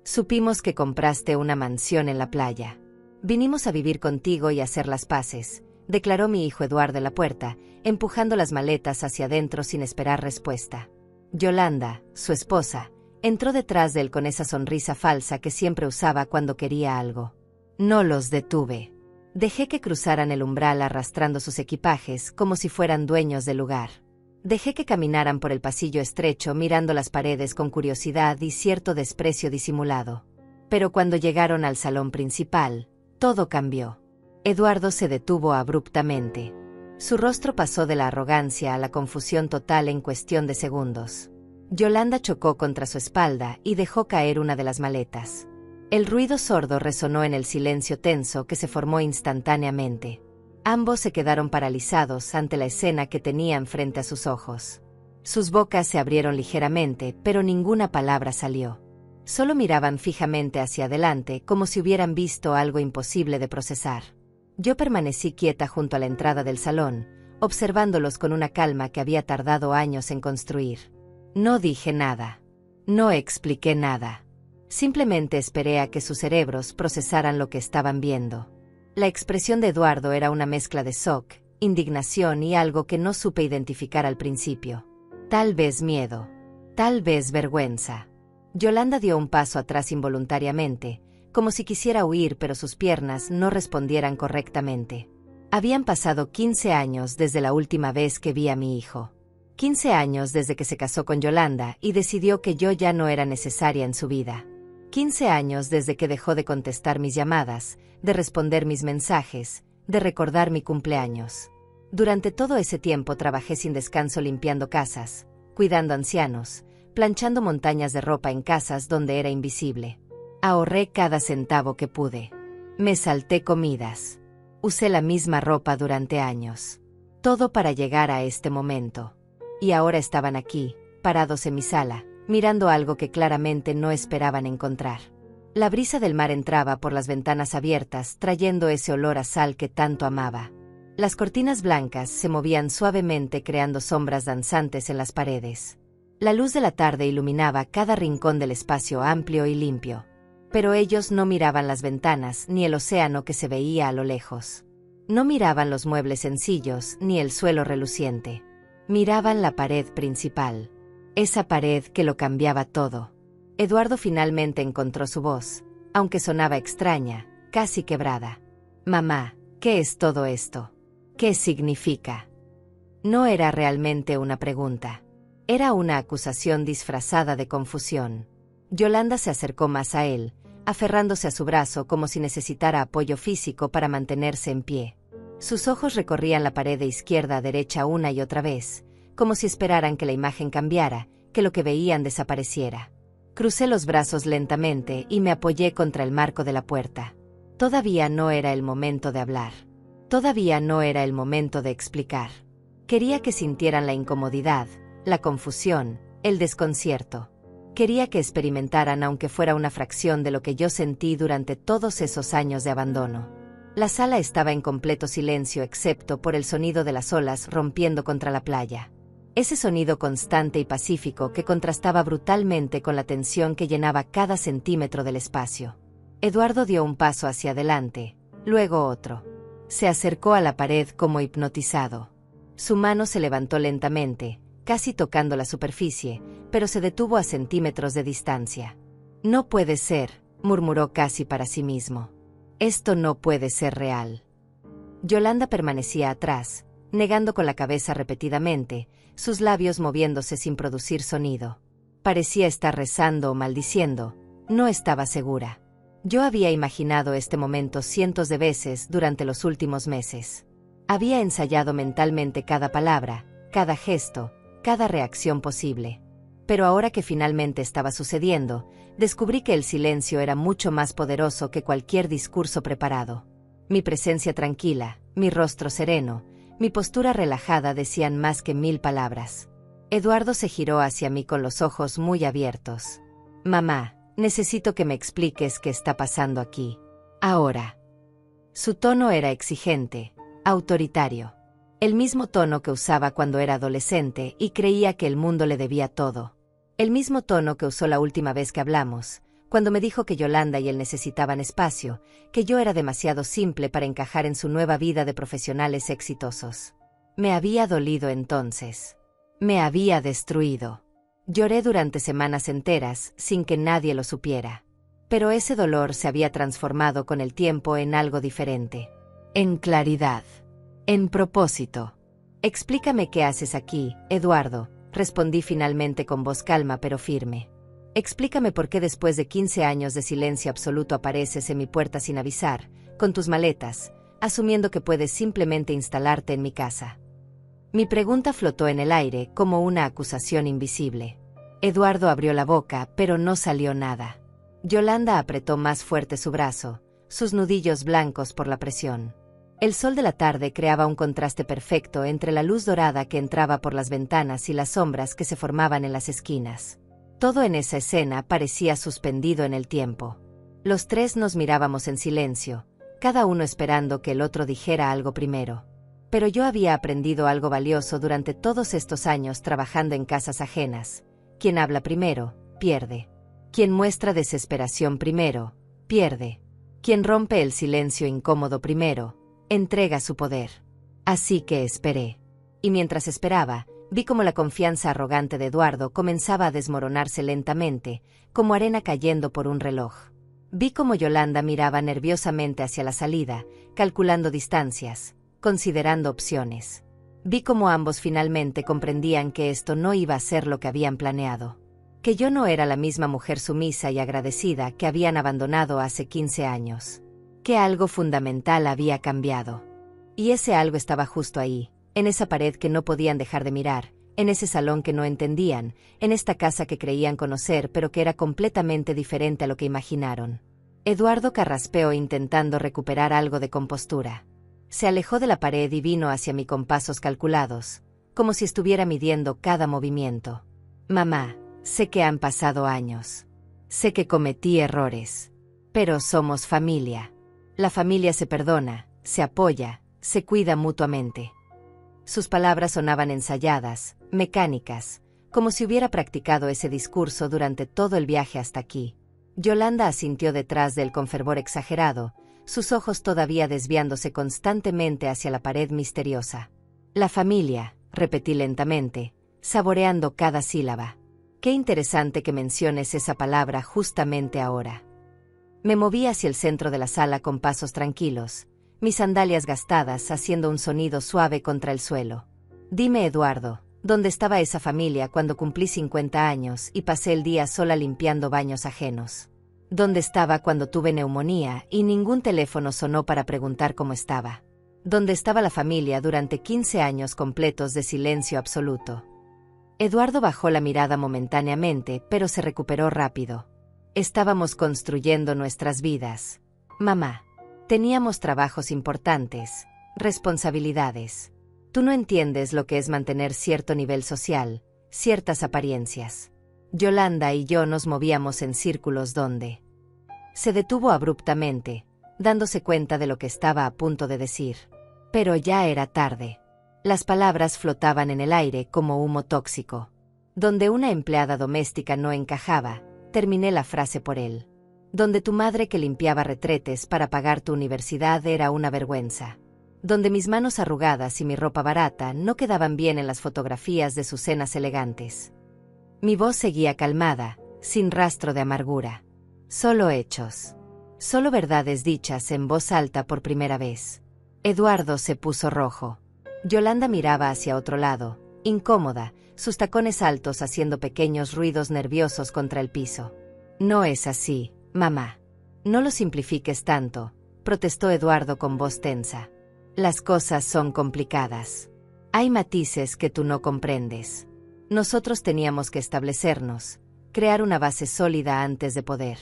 Supimos que compraste una mansión en la playa. Vinimos a vivir contigo y a hacer las paces, declaró mi hijo Eduardo en la puerta, empujando las maletas hacia adentro sin esperar respuesta. Yolanda, su esposa, entró detrás de él con esa sonrisa falsa que siempre usaba cuando quería algo. No los detuve. Dejé que cruzaran el umbral arrastrando sus equipajes como si fueran dueños del lugar. Dejé que caminaran por el pasillo estrecho mirando las paredes con curiosidad y cierto desprecio disimulado. Pero cuando llegaron al salón principal, todo cambió. Eduardo se detuvo abruptamente. Su rostro pasó de la arrogancia a la confusión total en cuestión de segundos. Yolanda chocó contra su espalda y dejó caer una de las maletas. El ruido sordo resonó en el silencio tenso que se formó instantáneamente. Ambos se quedaron paralizados ante la escena que tenían frente a sus ojos. Sus bocas se abrieron ligeramente, pero ninguna palabra salió. Solo miraban fijamente hacia adelante como si hubieran visto algo imposible de procesar. Yo permanecí quieta junto a la entrada del salón, observándolos con una calma que había tardado años en construir. No dije nada. No expliqué nada. Simplemente esperé a que sus cerebros procesaran lo que estaban viendo. La expresión de Eduardo era una mezcla de shock, indignación y algo que no supe identificar al principio. Tal vez miedo. Tal vez vergüenza. Yolanda dio un paso atrás involuntariamente, como si quisiera huir pero sus piernas no respondieran correctamente. Habían pasado 15 años desde la última vez que vi a mi hijo. 15 años desde que se casó con Yolanda y decidió que yo ya no era necesaria en su vida. 15 años desde que dejó de contestar mis llamadas, de responder mis mensajes, de recordar mi cumpleaños. Durante todo ese tiempo trabajé sin descanso limpiando casas, cuidando ancianos, planchando montañas de ropa en casas donde era invisible. Ahorré cada centavo que pude. Me salté comidas. Usé la misma ropa durante años. Todo para llegar a este momento. Y ahora estaban aquí, parados en mi sala, mirando algo que claramente no esperaban encontrar. La brisa del mar entraba por las ventanas abiertas, trayendo ese olor a sal que tanto amaba. Las cortinas blancas se movían suavemente creando sombras danzantes en las paredes. La luz de la tarde iluminaba cada rincón del espacio amplio y limpio. Pero ellos no miraban las ventanas ni el océano que se veía a lo lejos. No miraban los muebles sencillos ni el suelo reluciente. Miraban la pared principal. Esa pared que lo cambiaba todo. Eduardo finalmente encontró su voz, aunque sonaba extraña, casi quebrada. Mamá, ¿qué es todo esto? ¿Qué significa? No era realmente una pregunta. Era una acusación disfrazada de confusión. Yolanda se acercó más a él, aferrándose a su brazo como si necesitara apoyo físico para mantenerse en pie. Sus ojos recorrían la pared de izquierda a derecha una y otra vez, como si esperaran que la imagen cambiara, que lo que veían desapareciera. Crucé los brazos lentamente y me apoyé contra el marco de la puerta. Todavía no era el momento de hablar. Todavía no era el momento de explicar. Quería que sintieran la incomodidad, la confusión, el desconcierto. Quería que experimentaran aunque fuera una fracción de lo que yo sentí durante todos esos años de abandono. La sala estaba en completo silencio excepto por el sonido de las olas rompiendo contra la playa. Ese sonido constante y pacífico que contrastaba brutalmente con la tensión que llenaba cada centímetro del espacio. Eduardo dio un paso hacia adelante, luego otro. Se acercó a la pared como hipnotizado. Su mano se levantó lentamente, casi tocando la superficie, pero se detuvo a centímetros de distancia. No puede ser, murmuró casi para sí mismo. Esto no puede ser real. Yolanda permanecía atrás, negando con la cabeza repetidamente, sus labios moviéndose sin producir sonido. Parecía estar rezando o maldiciendo, no estaba segura. Yo había imaginado este momento cientos de veces durante los últimos meses. Había ensayado mentalmente cada palabra, cada gesto, cada reacción posible. Pero ahora que finalmente estaba sucediendo, descubrí que el silencio era mucho más poderoso que cualquier discurso preparado. Mi presencia tranquila, mi rostro sereno, mi postura relajada decían más que 1000 palabras. Eduardo se giró hacia mí con los ojos muy abiertos. Mamá, necesito que me expliques qué está pasando aquí. Ahora. Su tono era exigente, autoritario. El mismo tono que usaba cuando era adolescente y creía que el mundo le debía todo. El mismo tono que usó la última vez que hablamos, cuando me dijo que Yolanda y él necesitaban espacio, que yo era demasiado simple para encajar en su nueva vida de profesionales exitosos. Me había dolido entonces. Me había destruido. Lloré durante semanas enteras, sin que nadie lo supiera. Pero ese dolor se había transformado con el tiempo en algo diferente. En claridad. En propósito. «Explícame qué haces aquí, Eduardo», respondí finalmente con voz calma pero firme. «Explícame por qué después de 15 años de silencio absoluto apareces en mi puerta sin avisar, con tus maletas, asumiendo que puedes simplemente instalarte en mi casa». Mi pregunta flotó en el aire como una acusación invisible. Eduardo abrió la boca, pero no salió nada. Yolanda apretó más fuerte su brazo, sus nudillos blancos por la presión. El sol de la tarde creaba un contraste perfecto entre la luz dorada que entraba por las ventanas y las sombras que se formaban en las esquinas. Todo en esa escena parecía suspendido en el tiempo. Los tres nos mirábamos en silencio, cada uno esperando que el otro dijera algo primero. Pero yo había aprendido algo valioso durante todos estos años trabajando en casas ajenas. Quien habla primero, pierde. Quien muestra desesperación primero, pierde. Quien rompe el silencio incómodo primero, entrega su poder. Así que esperé. Y mientras esperaba, vi cómo la confianza arrogante de Eduardo comenzaba a desmoronarse lentamente, como arena cayendo por un reloj. Vi cómo Yolanda miraba nerviosamente hacia la salida, calculando distancias, considerando opciones. Vi cómo ambos finalmente comprendían que esto no iba a ser lo que habían planeado. Que yo no era la misma mujer sumisa y agradecida que habían abandonado hace 15 años. Que algo fundamental había cambiado. Y ese algo estaba justo ahí, en esa pared que no podían dejar de mirar, en ese salón que no entendían, en esta casa que creían conocer pero que era completamente diferente a lo que imaginaron. Eduardo carraspeó intentando recuperar algo de compostura. Se alejó de la pared y vino hacia mí con pasos calculados, como si estuviera midiendo cada movimiento. «Mamá, sé que han pasado años. Sé que cometí errores. Pero somos familia. La familia se perdona, se apoya, se cuida mutuamente». Sus palabras sonaban ensayadas, mecánicas, como si hubiera practicado ese discurso durante todo el viaje hasta aquí. Yolanda asintió detrás de él con fervor exagerado, sus ojos todavía desviándose constantemente hacia la pared misteriosa. «La familia», repetí lentamente, saboreando cada sílaba. «Qué interesante que menciones esa palabra justamente ahora». Me moví hacia el centro de la sala con pasos tranquilos, mis sandalias gastadas haciendo un sonido suave contra el suelo. «Dime, Eduardo, ¿dónde estaba esa familia cuando cumplí 50 años y pasé el día sola limpiando baños ajenos? ¿Dónde estaba cuando tuve neumonía y ningún teléfono sonó para preguntar cómo estaba? ¿Dónde estaba la familia durante 15 años completos de silencio absoluto?» Eduardo bajó la mirada momentáneamente, pero se recuperó rápido. «Estábamos construyendo nuestras vidas, mamá. Teníamos trabajos importantes, responsabilidades. Tú no entiendes lo que es mantener cierto nivel social, ciertas apariencias. Yolanda y yo nos movíamos en círculos donde…». Se detuvo abruptamente, dándose cuenta de lo que estaba a punto de decir. Pero ya era tarde. Las palabras flotaban en el aire como humo tóxico. Donde una empleada doméstica no encajaba, terminé la frase por él. Donde tu madre que limpiaba retretes para pagar tu universidad era una vergüenza. Donde mis manos arrugadas y mi ropa barata no quedaban bien en las fotografías de sus cenas elegantes. Mi voz seguía calmada, sin rastro de amargura. Solo hechos. Solo verdades dichas en voz alta por primera vez. Eduardo se puso rojo. Yolanda miraba hacia otro lado, incómoda, sus tacones altos haciendo pequeños ruidos nerviosos contra el piso. «No es así, mamá. No lo simplifiques tanto», protestó Eduardo con voz tensa. «Las cosas son complicadas. Hay matices que tú no comprendes. Nosotros teníamos que establecernos, crear una base sólida antes de poder».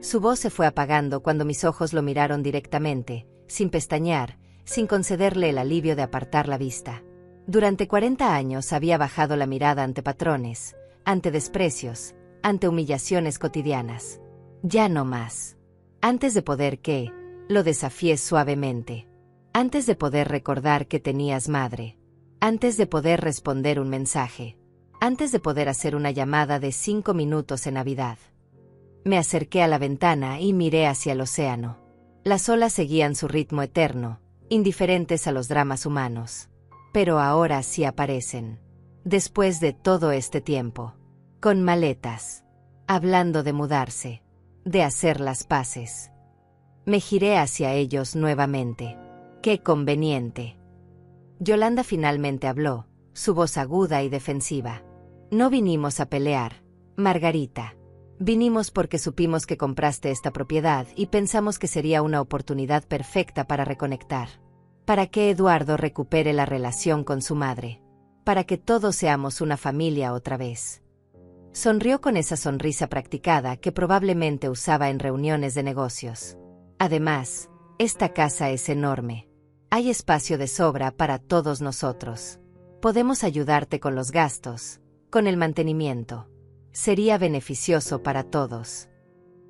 Su voz se fue apagando cuando mis ojos lo miraron directamente, sin pestañear, sin concederle el alivio de apartar la vista. Durante 40 años había bajado la mirada ante patrones, ante desprecios, ante humillaciones cotidianas. Ya no más. Antes de poder ¿qué? Lo desafié suavemente. Antes de poder recordar que tenías madre. Antes de poder responder un mensaje. Antes de poder hacer una llamada de 5 minutos en Navidad. Me acerqué a la ventana y miré hacia el océano. Las olas seguían su ritmo eterno, indiferentes a los dramas humanos. Pero ahora sí aparecen. Después de todo este tiempo. Con maletas. Hablando de mudarse. De hacer las paces. Me giré hacia ellos nuevamente. ¡Qué conveniente! Yolanda finalmente habló, su voz aguda y defensiva. No vinimos a pelear, Margarita. Vinimos porque supimos que compraste esta propiedad y pensamos que sería una oportunidad perfecta para reconectar. Para que Eduardo recupere la relación con su madre. Para que todos seamos una familia otra vez. Sonrió con esa sonrisa practicada que probablemente usaba en reuniones de negocios. Además, esta casa es enorme. Hay espacio de sobra para todos nosotros. Podemos ayudarte con los gastos, con el mantenimiento. Sería beneficioso para todos.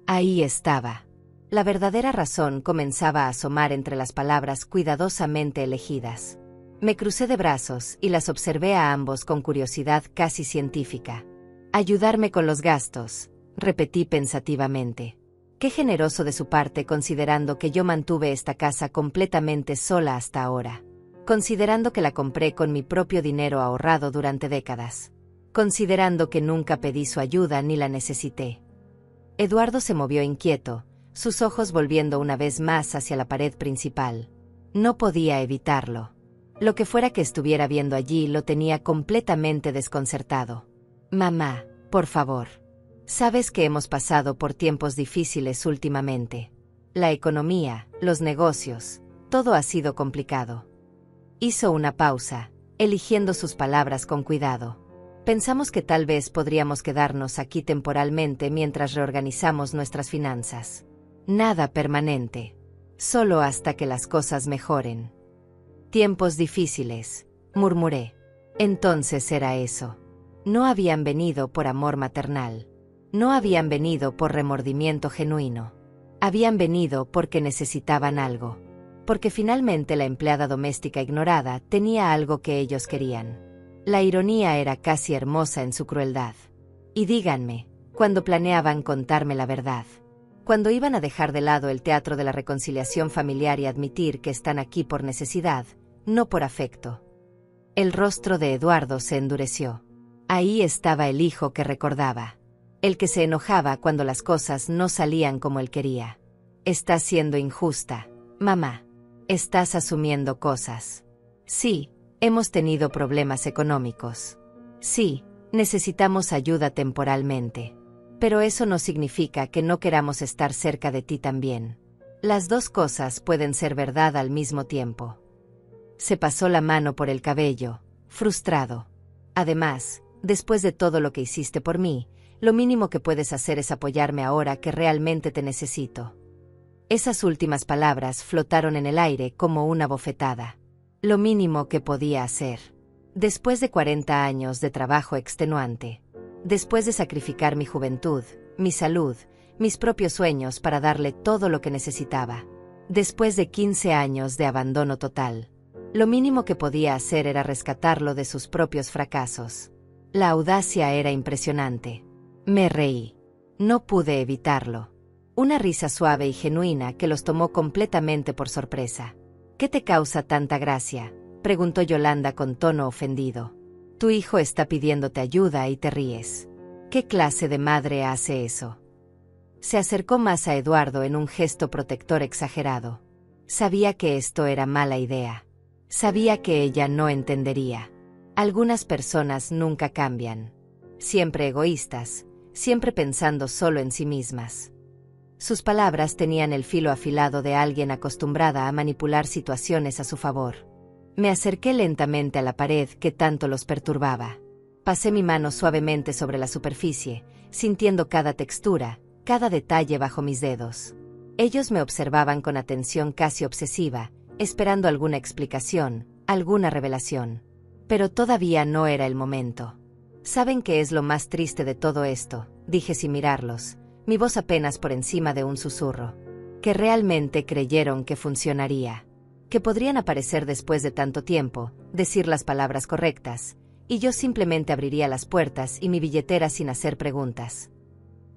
Ahí estaba. La verdadera razón comenzaba a asomar entre las palabras cuidadosamente elegidas. Me crucé de brazos y las observé a ambos con curiosidad casi científica. Ayudarme con los gastos, repetí pensativamente. Qué generoso de su parte considerando que yo mantuve esta casa completamente sola hasta ahora. Considerando que la compré con mi propio dinero ahorrado durante décadas. Considerando que nunca pedí su ayuda ni la necesité. Eduardo se movió inquieto, sus ojos volviendo una vez más hacia la pared principal. No podía evitarlo. Lo que fuera que estuviera viendo allí lo tenía completamente desconcertado. Mamá, por favor. Sabes que hemos pasado por tiempos difíciles últimamente. La economía, los negocios, todo ha sido complicado. Hizo una pausa, eligiendo sus palabras con cuidado. Pensamos que tal vez podríamos quedarnos aquí temporalmente mientras reorganizamos nuestras finanzas. Nada permanente. Solo hasta que las cosas mejoren. Tiempos difíciles, murmuré. Entonces era eso. No habían venido por amor maternal. No habían venido por remordimiento genuino. Habían venido porque necesitaban algo. Porque finalmente la empleada doméstica ignorada tenía algo que ellos querían. La ironía era casi hermosa en su crueldad. Y díganme, cuando planeaban contarme la verdad. Cuando iban a dejar de lado el teatro de la reconciliación familiar y admitir que están aquí por necesidad, no por afecto. El rostro de Eduardo se endureció. Ahí estaba el hijo que recordaba. El que se enojaba cuando las cosas no salían como él quería. Estás siendo injusta, mamá. Estás asumiendo cosas. Sí, hemos tenido problemas económicos. Sí, necesitamos ayuda temporalmente. Pero eso no significa que no queramos estar cerca de ti también. Las dos cosas pueden ser verdad al mismo tiempo. Se pasó la mano por el cabello, frustrado. Además, después de todo lo que hiciste por mí, lo mínimo que puedes hacer es apoyarme ahora que realmente te necesito. Esas últimas palabras flotaron en el aire como una bofetada. Lo mínimo que podía hacer. Después de 40 años de trabajo extenuante. Después de sacrificar mi juventud, mi salud, mis propios sueños para darle todo lo que necesitaba. Después de 15 años de abandono total. Lo mínimo que podía hacer era rescatarlo de sus propios fracasos. La audacia era impresionante. Me reí. No pude evitarlo. Una risa suave y genuina que los tomó completamente por sorpresa. ¿Qué te causa tanta gracia?, preguntó Yolanda con tono ofendido. Tu hijo está pidiéndote ayuda y te ríes. ¿Qué clase de madre hace eso? Se acercó más a Eduardo en un gesto protector exagerado. Sabía que esto era mala idea. Sabía que ella no entendería. Algunas personas nunca cambian. Siempre egoístas, siempre pensando solo en sí mismas. Sus palabras tenían el filo afilado de alguien acostumbrada a manipular situaciones a su favor. Me acerqué lentamente a la pared que tanto los perturbaba. Pasé mi mano suavemente sobre la superficie, sintiendo cada textura, cada detalle bajo mis dedos. Ellos me observaban con atención casi obsesiva, esperando alguna explicación, alguna revelación. Pero todavía no era el momento. ¿Saben qué es lo más triste de todo esto?, dije sin mirarlos, mi voz apenas por encima de un susurro. Que realmente creyeron que funcionaría. Que podrían aparecer después de tanto tiempo, decir las palabras correctas, y yo simplemente abriría las puertas y mi billetera sin hacer preguntas.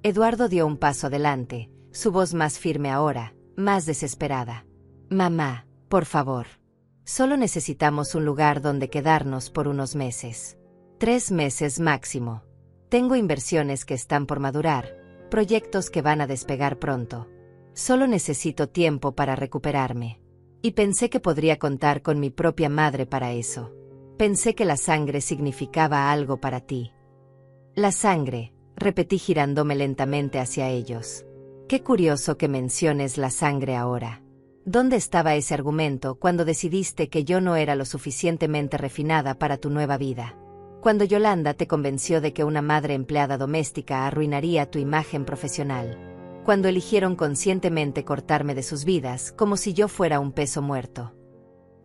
Eduardo dio un paso adelante, su voz más firme ahora, más desesperada. Mamá, por favor. Solo necesitamos un lugar donde quedarnos por unos meses. 3 meses máximo. Tengo inversiones que están por madurar, proyectos que van a despegar pronto. Solo necesito tiempo para recuperarme. Y pensé que podría contar con mi propia madre para eso. Pensé que la sangre significaba algo para ti. La sangre, repetí girándome lentamente hacia ellos. Qué curioso que menciones la sangre ahora. ¿Dónde estaba ese argumento cuando decidiste que yo no era lo suficientemente refinada para tu nueva vida? Cuando Yolanda te convenció de que una madre empleada doméstica arruinaría tu imagen profesional. Cuando eligieron conscientemente cortarme de sus vidas como si yo fuera un peso muerto.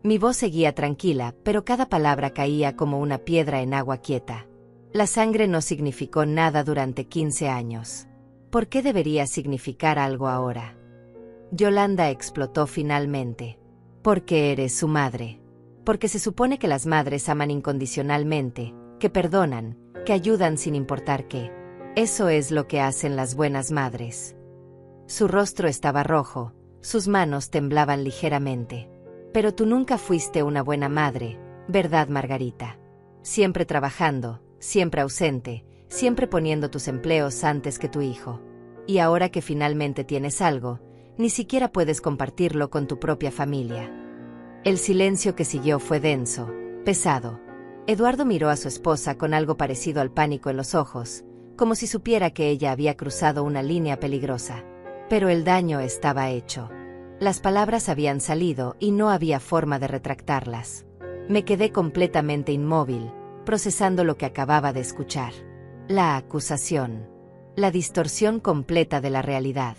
Mi voz seguía tranquila, pero cada palabra caía como una piedra en agua quieta. La sangre no significó nada durante 15 años. ¿Por qué debería significar algo ahora? Yolanda explotó finalmente. Porque eres su madre. Porque se supone que las madres aman incondicionalmente, que perdonan, que ayudan sin importar qué. Eso es lo que hacen las buenas madres. Su rostro estaba rojo, sus manos temblaban ligeramente. Pero tú nunca fuiste una buena madre, ¿verdad, Margarita? Siempre trabajando, siempre ausente, siempre poniendo tus empleos antes que tu hijo. Y ahora que finalmente tienes algo, ni siquiera puedes compartirlo con tu propia familia. El silencio que siguió fue denso, pesado. Eduardo miró a su esposa con algo parecido al pánico en los ojos, como si supiera que ella había cruzado una línea peligrosa. Pero el daño estaba hecho. Las palabras habían salido y no había forma de retractarlas. Me quedé completamente inmóvil, procesando lo que acababa de escuchar. La acusación. La distorsión completa de la realidad.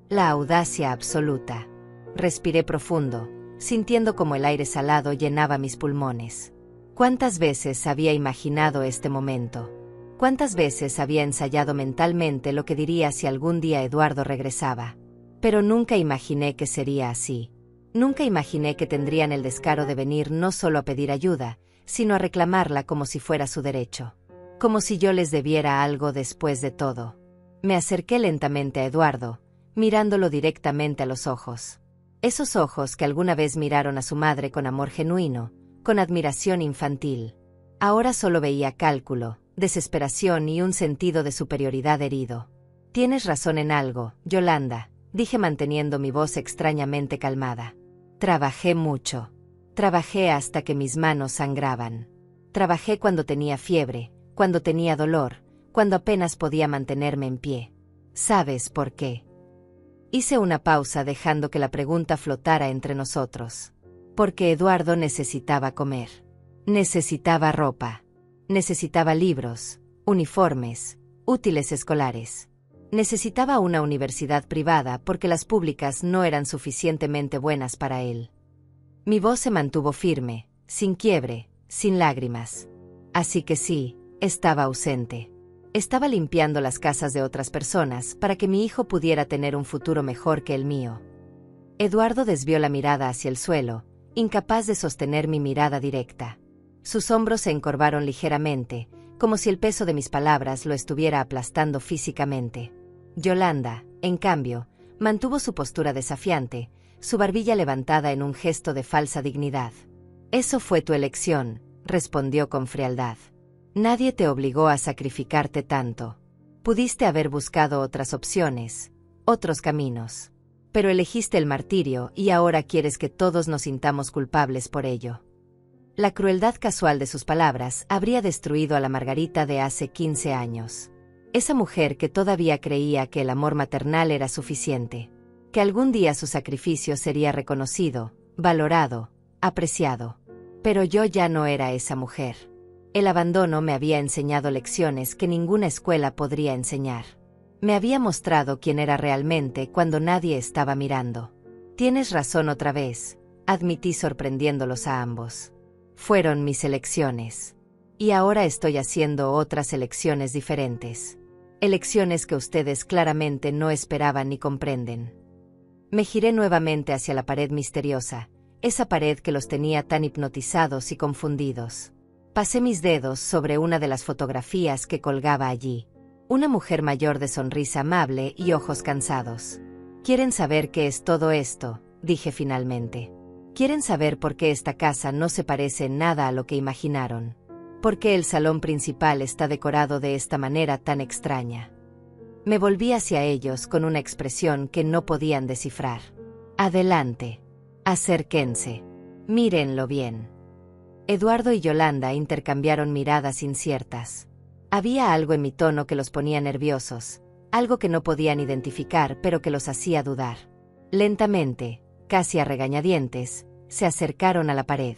La audacia absoluta. Respiré profundo, sintiendo como el aire salado llenaba mis pulmones. ¿Cuántas veces había imaginado este momento? ¿Cuántas veces había ensayado mentalmente lo que diría si algún día Eduardo regresaba? Pero nunca imaginé que sería así. Nunca imaginé que tendrían el descaro de venir no solo a pedir ayuda, sino a reclamarla como si fuera su derecho. Como si yo les debiera algo después de todo. Me acerqué lentamente a Eduardo, mirándolo directamente a los ojos. Esos ojos que alguna vez miraron a su madre con amor genuino, con admiración infantil. Ahora solo veía cálculo, desesperación y un sentido de superioridad herido. Tienes razón en algo, Yolanda, dije manteniendo mi voz extrañamente calmada. Trabajé mucho. Trabajé hasta que mis manos sangraban. Trabajé cuando tenía fiebre, cuando tenía dolor, cuando apenas podía mantenerme en pie. ¿Sabes por qué? Hice una pausa dejando que la pregunta flotara entre nosotros. Porque Eduardo necesitaba comer. Necesitaba ropa. Necesitaba libros, uniformes, útiles escolares. Necesitaba una universidad privada porque las públicas no eran suficientemente buenas para él. Mi voz se mantuvo firme, sin quiebre, sin lágrimas. Así que sí, estaba ausente. Estaba limpiando las casas de otras personas para que mi hijo pudiera tener un futuro mejor que el mío. Eduardo desvió la mirada hacia el suelo, incapaz de sostener mi mirada directa. Sus hombros se encorvaron ligeramente, como si el peso de mis palabras lo estuviera aplastando físicamente. Yolanda, en cambio, mantuvo su postura desafiante, su barbilla levantada en un gesto de falsa dignidad. «Eso fue tu elección», respondió con frialdad. «Nadie te obligó a sacrificarte tanto. Pudiste haber buscado otras opciones, otros caminos. Pero elegiste el martirio y ahora quieres que todos nos sintamos culpables por ello». La crueldad casual de sus palabras habría destruido a la Margarita de hace 15 años. Esa mujer que todavía creía que el amor maternal era suficiente, que algún día su sacrificio sería reconocido, valorado, apreciado. Pero yo ya no era esa mujer. El abandono me había enseñado lecciones que ninguna escuela podría enseñar. Me había mostrado quién era realmente cuando nadie estaba mirando. Tienes razón otra vez, admití sorprendiéndolos a ambos. Fueron mis elecciones. Y ahora estoy haciendo otras elecciones diferentes. Elecciones que ustedes claramente no esperaban ni comprenden. Me giré nuevamente hacia la pared misteriosa, esa pared que los tenía tan hipnotizados y confundidos. Pasé mis dedos sobre una de las fotografías que colgaba allí. Una mujer mayor de sonrisa amable y ojos cansados. ¿Quieren saber qué es todo esto?, dije finalmente. ¿Quieren saber por qué esta casa no se parece en nada a lo que imaginaron? ¿Por qué el salón principal está decorado de esta manera tan extraña? Me volví hacia ellos con una expresión que no podían descifrar. Adelante. Acérquense. Mírenlo bien. Eduardo y Yolanda intercambiaron miradas inciertas. Había algo en mi tono que los ponía nerviosos, algo que no podían identificar pero que los hacía dudar. Lentamente, casi a regañadientes, se acercaron a la pared.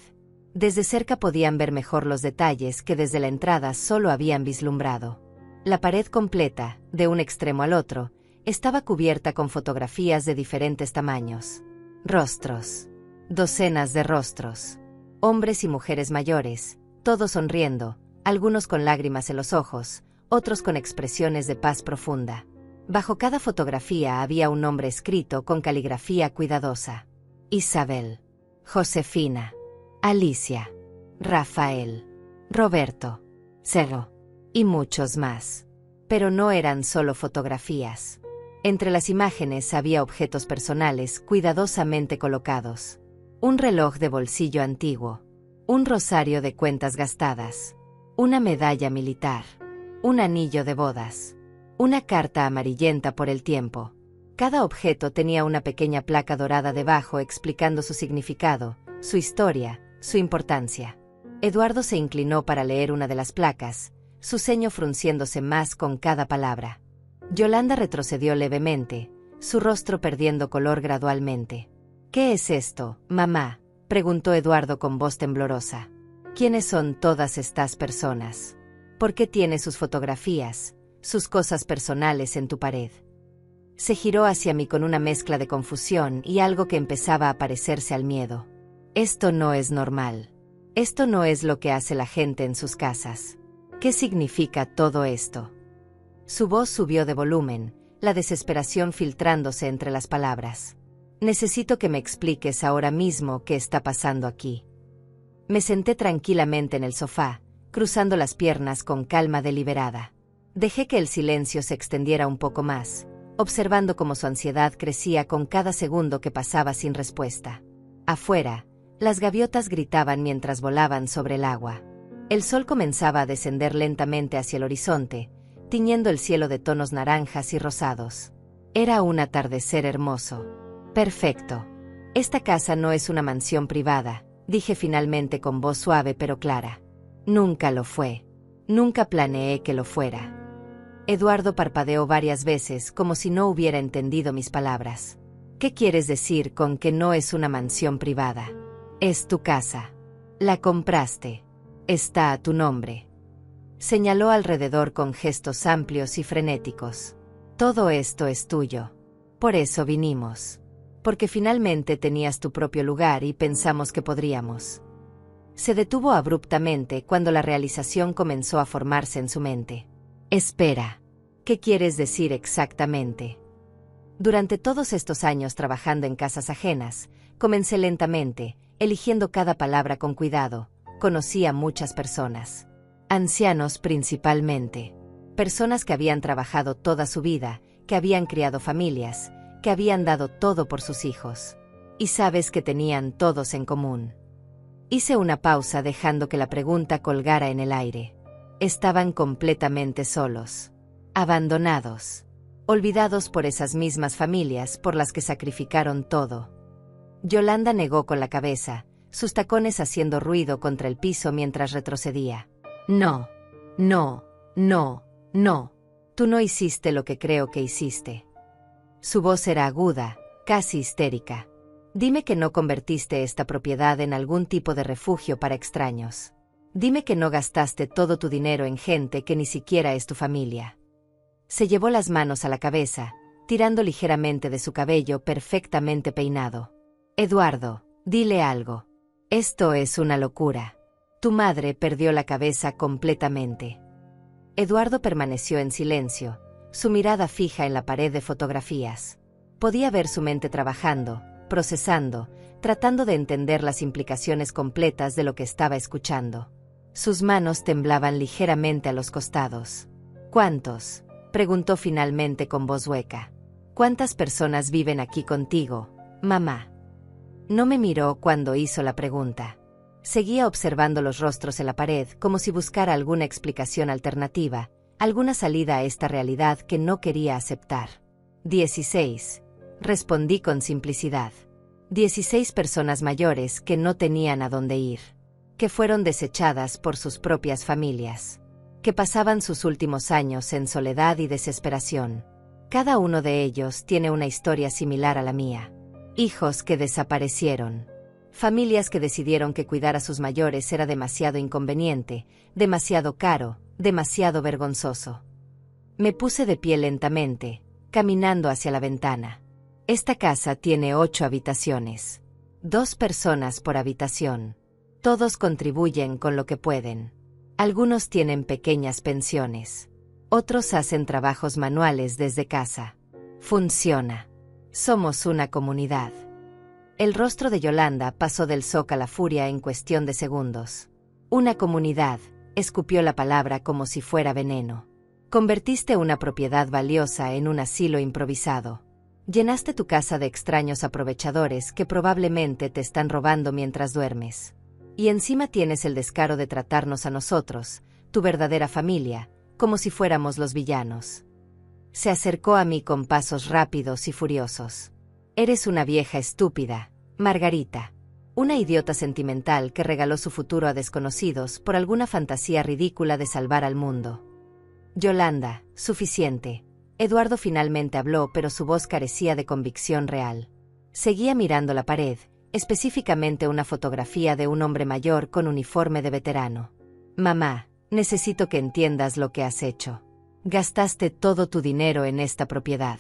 Desde cerca podían ver mejor los detalles que desde la entrada solo habían vislumbrado. La pared completa, de un extremo al otro, estaba cubierta con fotografías de diferentes tamaños. Rostros. Docenas de rostros. Hombres y mujeres mayores, todos sonriendo, algunos con lágrimas en los ojos, otros con expresiones de paz profunda. Bajo cada fotografía había un nombre escrito con caligrafía cuidadosa. Isabel, Josefina, Alicia, Rafael, Roberto, Cerro, y muchos más. Pero no eran solo fotografías. Entre las imágenes había objetos personales cuidadosamente colocados. Un reloj de bolsillo antiguo, un rosario de cuentas gastadas, una medalla militar, un anillo de bodas, una carta amarillenta por el tiempo. Cada objeto tenía una pequeña placa dorada debajo explicando su significado, su historia, su importancia. Eduardo se inclinó para leer una de las placas, su ceño frunciéndose más con cada palabra. Yolanda retrocedió levemente, su rostro perdiendo color gradualmente. ¿Qué es esto, mamá?, preguntó Eduardo con voz temblorosa. ¿Quiénes son todas estas personas? ¿Por qué tiene sus fotografías, sus cosas personales en tu pared? Se giró hacia mí con una mezcla de confusión y algo que empezaba a parecerse al miedo. Esto no es normal. Esto no es lo que hace la gente en sus casas. ¿Qué significa todo esto? Su voz subió de volumen, la desesperación filtrándose entre las palabras. Necesito que me expliques ahora mismo qué está pasando aquí. Me senté tranquilamente en el sofá, cruzando las piernas con calma deliberada. Dejé que el silencio se extendiera un poco más, observando cómo su ansiedad crecía con cada segundo que pasaba sin respuesta. Afuera, las gaviotas gritaban mientras volaban sobre el agua. El sol comenzaba a descender lentamente hacia el horizonte, tiñendo el cielo de tonos naranjas y rosados. Era un atardecer hermoso. Perfecto. Esta casa no es una mansión privada, dije finalmente con voz suave pero clara. Nunca lo fue. Nunca planeé que lo fuera. Eduardo parpadeó varias veces como si no hubiera entendido mis palabras. ¿Qué quieres decir con que no es una mansión privada? Es tu casa. La compraste. Está a tu nombre. Señaló alrededor con gestos amplios y frenéticos. Todo esto es tuyo. Por eso vinimos. Porque finalmente tenías tu propio lugar y pensamos que podríamos. Se detuvo abruptamente cuando la realización comenzó a formarse en su mente. Espera. ¿Qué quieres decir exactamente? Durante todos estos años trabajando en casas ajenas, comencé lentamente, eligiendo cada palabra con cuidado. Conocí a muchas personas. Ancianos principalmente. Personas que habían trabajado toda su vida, que habían criado familias, que habían dado todo por sus hijos. Y sabes que tenían todos en común. Hice una pausa dejando que la pregunta colgara en el aire. Estaban completamente solos. Abandonados. Olvidados por esas mismas familias por las que sacrificaron todo. Yolanda negó con la cabeza, sus tacones haciendo ruido contra el piso mientras retrocedía. No, no, no, no. Tú no hiciste lo que creo que hiciste. Su voz era aguda, casi histérica. Dime que no convertiste esta propiedad en algún tipo de refugio para extraños. Dime que no gastaste todo tu dinero en gente que ni siquiera es tu familia. Se llevó las manos a la cabeza, tirando ligeramente de su cabello perfectamente peinado. Eduardo, dile algo. Esto es una locura. Tu madre perdió la cabeza completamente. Eduardo permaneció en silencio, su mirada fija en la pared de fotografías. Podía ver su mente trabajando, procesando, tratando de entender las implicaciones completas de lo que estaba escuchando. Sus manos temblaban ligeramente a los costados. ¿Cuántos? Preguntó finalmente con voz hueca. ¿Cuántas personas viven aquí contigo, mamá? No me miró cuando hizo la pregunta. Seguía observando los rostros en la pared como si buscara alguna explicación alternativa, alguna salida a esta realidad que no quería aceptar. 16. Respondí con simplicidad. 16 personas mayores que no tenían a dónde ir, que fueron desechadas por sus propias familias, que pasaban sus últimos años en soledad y desesperación. Cada uno de ellos tiene una historia similar a la mía. Hijos que desaparecieron. Familias que decidieron que cuidar a sus mayores era demasiado inconveniente, demasiado caro, demasiado vergonzoso. Me puse de pie lentamente, caminando hacia la ventana. Esta casa tiene 8 habitaciones. 2 personas por habitación. Todos contribuyen con lo que pueden. Algunos tienen pequeñas pensiones. Otros hacen trabajos manuales desde casa. Funciona. Somos una comunidad. El rostro de Yolanda pasó del shock a la furia en cuestión de segundos. Una comunidad, escupió la palabra como si fuera veneno. Convertiste una propiedad valiosa en un asilo improvisado. Llenaste tu casa de extraños aprovechadores que probablemente te están robando mientras duermes. Y encima tienes el descaro de tratarnos a nosotros, tu verdadera familia, como si fuéramos los villanos. Se acercó a mí con pasos rápidos y furiosos. Eres una vieja estúpida, Margarita. Una idiota sentimental que regaló su futuro a desconocidos por alguna fantasía ridícula de salvar al mundo. Yolanda, suficiente. Eduardo finalmente habló, pero su voz carecía de convicción real. Seguía mirando la pared, específicamente una fotografía de un hombre mayor con uniforme de veterano. Mamá, necesito que entiendas lo que has hecho. Gastaste todo tu dinero en esta propiedad.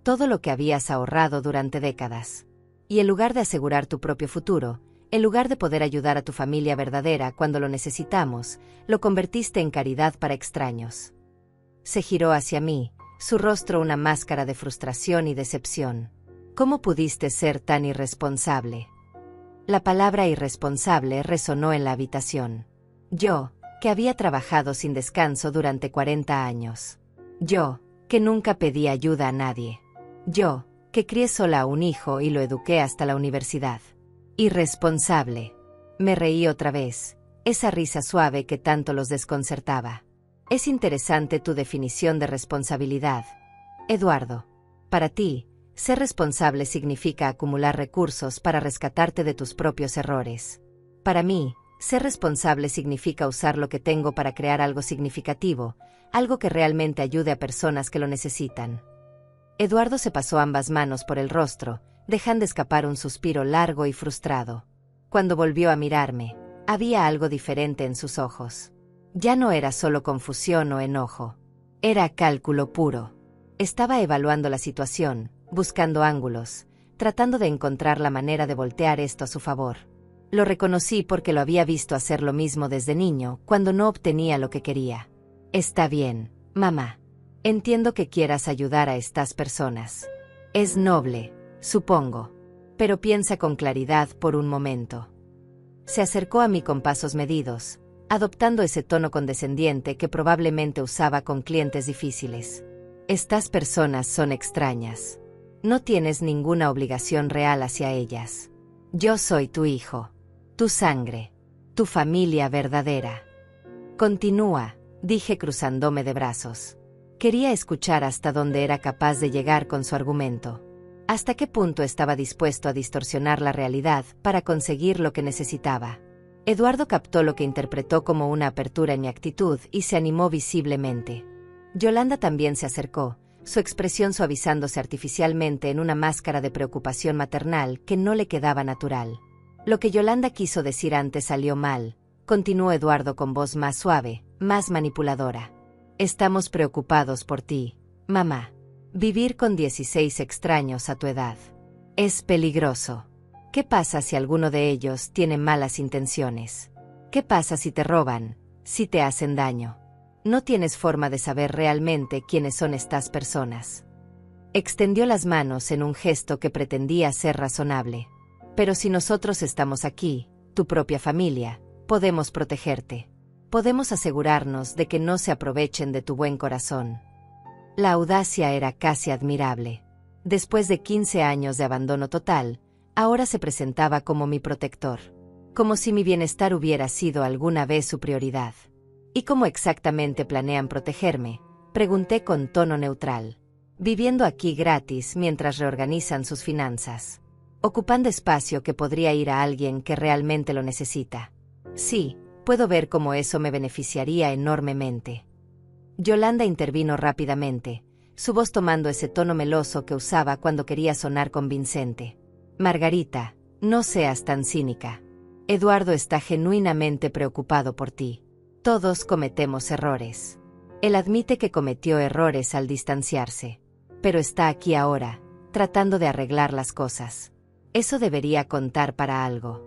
Todo lo que habías ahorrado durante décadas. Y en lugar de asegurar tu propio futuro, en lugar de poder ayudar a tu familia verdadera cuando lo necesitamos, lo convertiste en caridad para extraños. Se giró hacia mí, su rostro una máscara de frustración y decepción. ¿Cómo pudiste ser tan irresponsable? La palabra irresponsable resonó en la habitación. Yo, que había trabajado sin descanso durante 40 años. Yo, que nunca pedí ayuda a nadie. Yo, que crié sola a un hijo y lo eduqué hasta la universidad. Irresponsable. Me reí otra vez, esa risa suave que tanto los desconcertaba. Es interesante tu definición de responsabilidad, Eduardo. Para ti, ser responsable significa acumular recursos para rescatarte de tus propios errores. Para mí, ser responsable significa usar lo que tengo para crear algo significativo, algo que realmente ayude a personas que lo necesitan. Eduardo se pasó ambas manos por el rostro, dejando escapar un suspiro largo y frustrado. Cuando volvió a mirarme, había algo diferente en sus ojos. Ya no era solo confusión o enojo. Era cálculo puro. Estaba evaluando la situación, buscando ángulos, tratando de encontrar la manera de voltear esto a su favor. Lo reconocí porque lo había visto hacer lo mismo desde niño, cuando no obtenía lo que quería. Está bien, mamá. Entiendo que quieras ayudar a estas personas. Es noble, supongo. Pero piensa con claridad por un momento. Se acercó a mí con pasos medidos, adoptando ese tono condescendiente que probablemente usaba con clientes difíciles. Estas personas son extrañas. No tienes ninguna obligación real hacia ellas. Yo soy tu hijo, tu sangre, tu familia verdadera. Continúa, dije cruzándome de brazos. Quería escuchar hasta dónde era capaz de llegar con su argumento. Hasta qué punto estaba dispuesto a distorsionar la realidad para conseguir lo que necesitaba. Eduardo captó lo que interpretó como una apertura en mi actitud y se animó visiblemente. Yolanda también se acercó, su expresión suavizándose artificialmente en una máscara de preocupación maternal que no le quedaba natural. Lo que Yolanda quiso decir antes salió mal, continuó Eduardo con voz más suave, más manipuladora. Estamos preocupados por ti, mamá. Vivir con 16 extraños a tu edad. Es peligroso. ¿Qué pasa si alguno de ellos tiene malas intenciones? ¿Qué pasa si te roban, si te hacen daño? No tienes forma de saber realmente quiénes son estas personas. Extendió las manos en un gesto que pretendía ser razonable. Pero si nosotros estamos aquí, tu propia familia, podemos protegerte. Podemos asegurarnos de que no se aprovechen de tu buen corazón. La audacia era casi admirable. Después de 15 años de abandono total, ahora se presentaba como mi protector. Como si mi bienestar hubiera sido alguna vez su prioridad. ¿Y cómo exactamente planean protegerme?, pregunté con tono neutral. Viviendo aquí gratis mientras reorganizan sus finanzas. Ocupando espacio que podría ir a alguien que realmente lo necesita. Sí, puedo ver cómo eso me beneficiaría enormemente. Yolanda intervino rápidamente, su voz tomando ese tono meloso que usaba cuando quería sonar convincente. Margarita, no seas tan cínica. Eduardo está genuinamente preocupado por ti. Todos cometemos errores. Él admite que cometió errores al distanciarse. Pero está aquí ahora, tratando de arreglar las cosas. Eso debería contar para algo.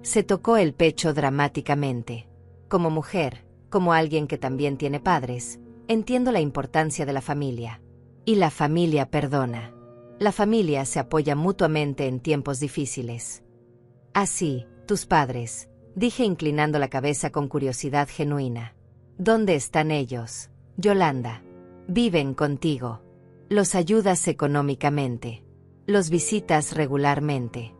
Se tocó el pecho dramáticamente. Como mujer, como alguien que también tiene padres, entiendo la importancia de la familia. Y la familia perdona. La familia se apoya mutuamente en tiempos difíciles. Así, tus padres, dije inclinando la cabeza con curiosidad genuina. ¿Dónde están ellos, Yolanda? Viven contigo. Los ayudas económicamente. Los visitas regularmente.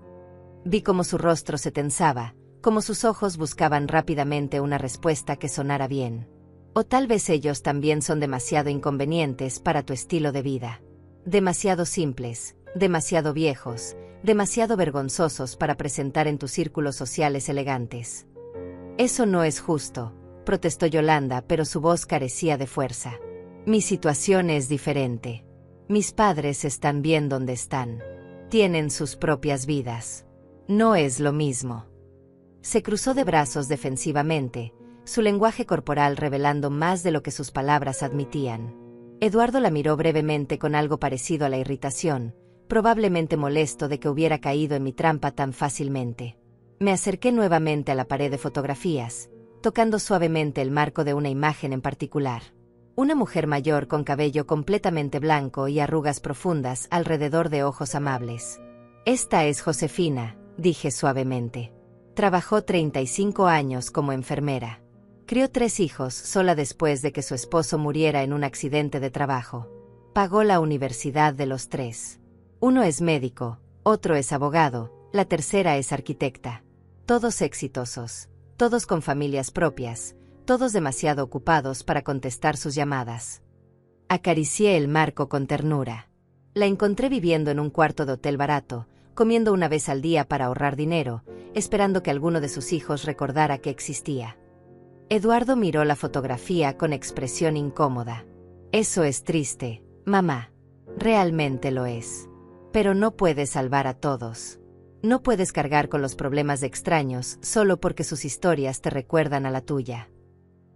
Vi cómo su rostro se tensaba, como sus ojos buscaban rápidamente una respuesta que sonara bien. O tal vez ellos también son demasiado inconvenientes para tu estilo de vida. Demasiado simples, demasiado viejos, demasiado vergonzosos para presentar en tus círculos sociales elegantes. Eso no es justo, protestó Yolanda, pero su voz carecía de fuerza. Mi situación es diferente. Mis padres están bien donde están. Tienen sus propias vidas. No es lo mismo. Se cruzó de brazos defensivamente, su lenguaje corporal revelando más de lo que sus palabras admitían. Eduardo la miró brevemente con algo parecido a la irritación, probablemente molesto de que hubiera caído en mi trampa tan fácilmente. Me acerqué nuevamente a la pared de fotografías, tocando suavemente el marco de una imagen en particular. Una mujer mayor con cabello completamente blanco y arrugas profundas alrededor de ojos amables. Esta es Josefina, dije suavemente. Trabajó 35 años como enfermera. Crió 3 hijos sola después de que su esposo muriera en un accidente de trabajo. Pagó la universidad de los 3. Uno es médico, otro es abogado, la tercera es arquitecta. Todos exitosos, todos con familias propias, todos demasiado ocupados para contestar sus llamadas. Acaricié el marco con ternura. La encontré viviendo en un cuarto de hotel barato, comiendo una vez al día para ahorrar dinero, esperando que alguno de sus hijos recordara que existía. Eduardo miró la fotografía con expresión incómoda. Eso es triste, mamá. Realmente lo es. Pero no puedes salvar a todos. No puedes cargar con los problemas de extraños solo porque sus historias te recuerdan a la tuya.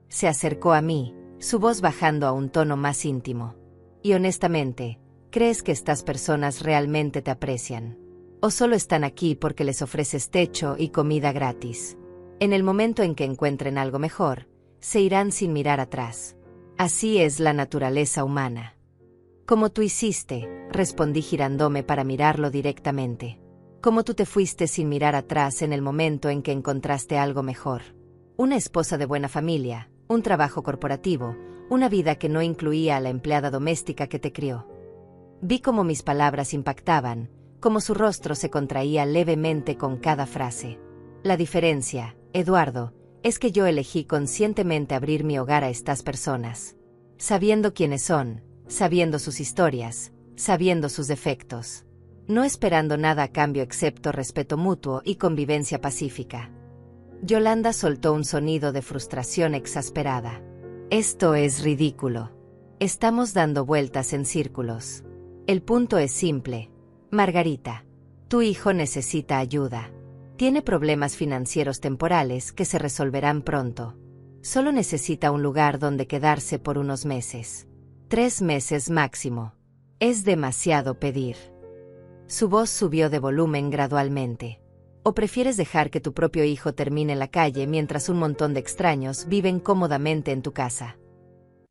Se acercó a mí, su voz bajando a un tono más íntimo. Y honestamente, ¿crees que estas personas realmente te aprecian? ¿O solo están aquí porque les ofreces techo y comida gratis? En el momento en que encuentren algo mejor, se irán sin mirar atrás. Así es la naturaleza humana. Como tú hiciste, respondí girándome para mirarlo directamente. Como tú te fuiste sin mirar atrás en el momento en que encontraste algo mejor. Una esposa de buena familia, un trabajo corporativo, una vida que no incluía a la empleada doméstica que te crió. Vi cómo mis palabras impactaban, cómo su rostro se contraía levemente con cada frase. La diferencia, Eduardo, es que yo elegí conscientemente abrir mi hogar a estas personas. Sabiendo quiénes son, sabiendo sus historias, sabiendo sus defectos. No esperando nada a cambio excepto respeto mutuo y convivencia pacífica. Yolanda soltó un sonido de frustración exasperada. Esto es ridículo. Estamos dando vueltas en círculos. El punto es simple. Margarita, tu hijo necesita ayuda. Tiene problemas financieros temporales que se resolverán pronto. Solo necesita un lugar donde quedarse por unos meses. 3 meses máximo. Es demasiado pedir. Su voz subió de volumen gradualmente. ¿O prefieres dejar que tu propio hijo termine en la calle mientras un montón de extraños viven cómodamente en tu casa?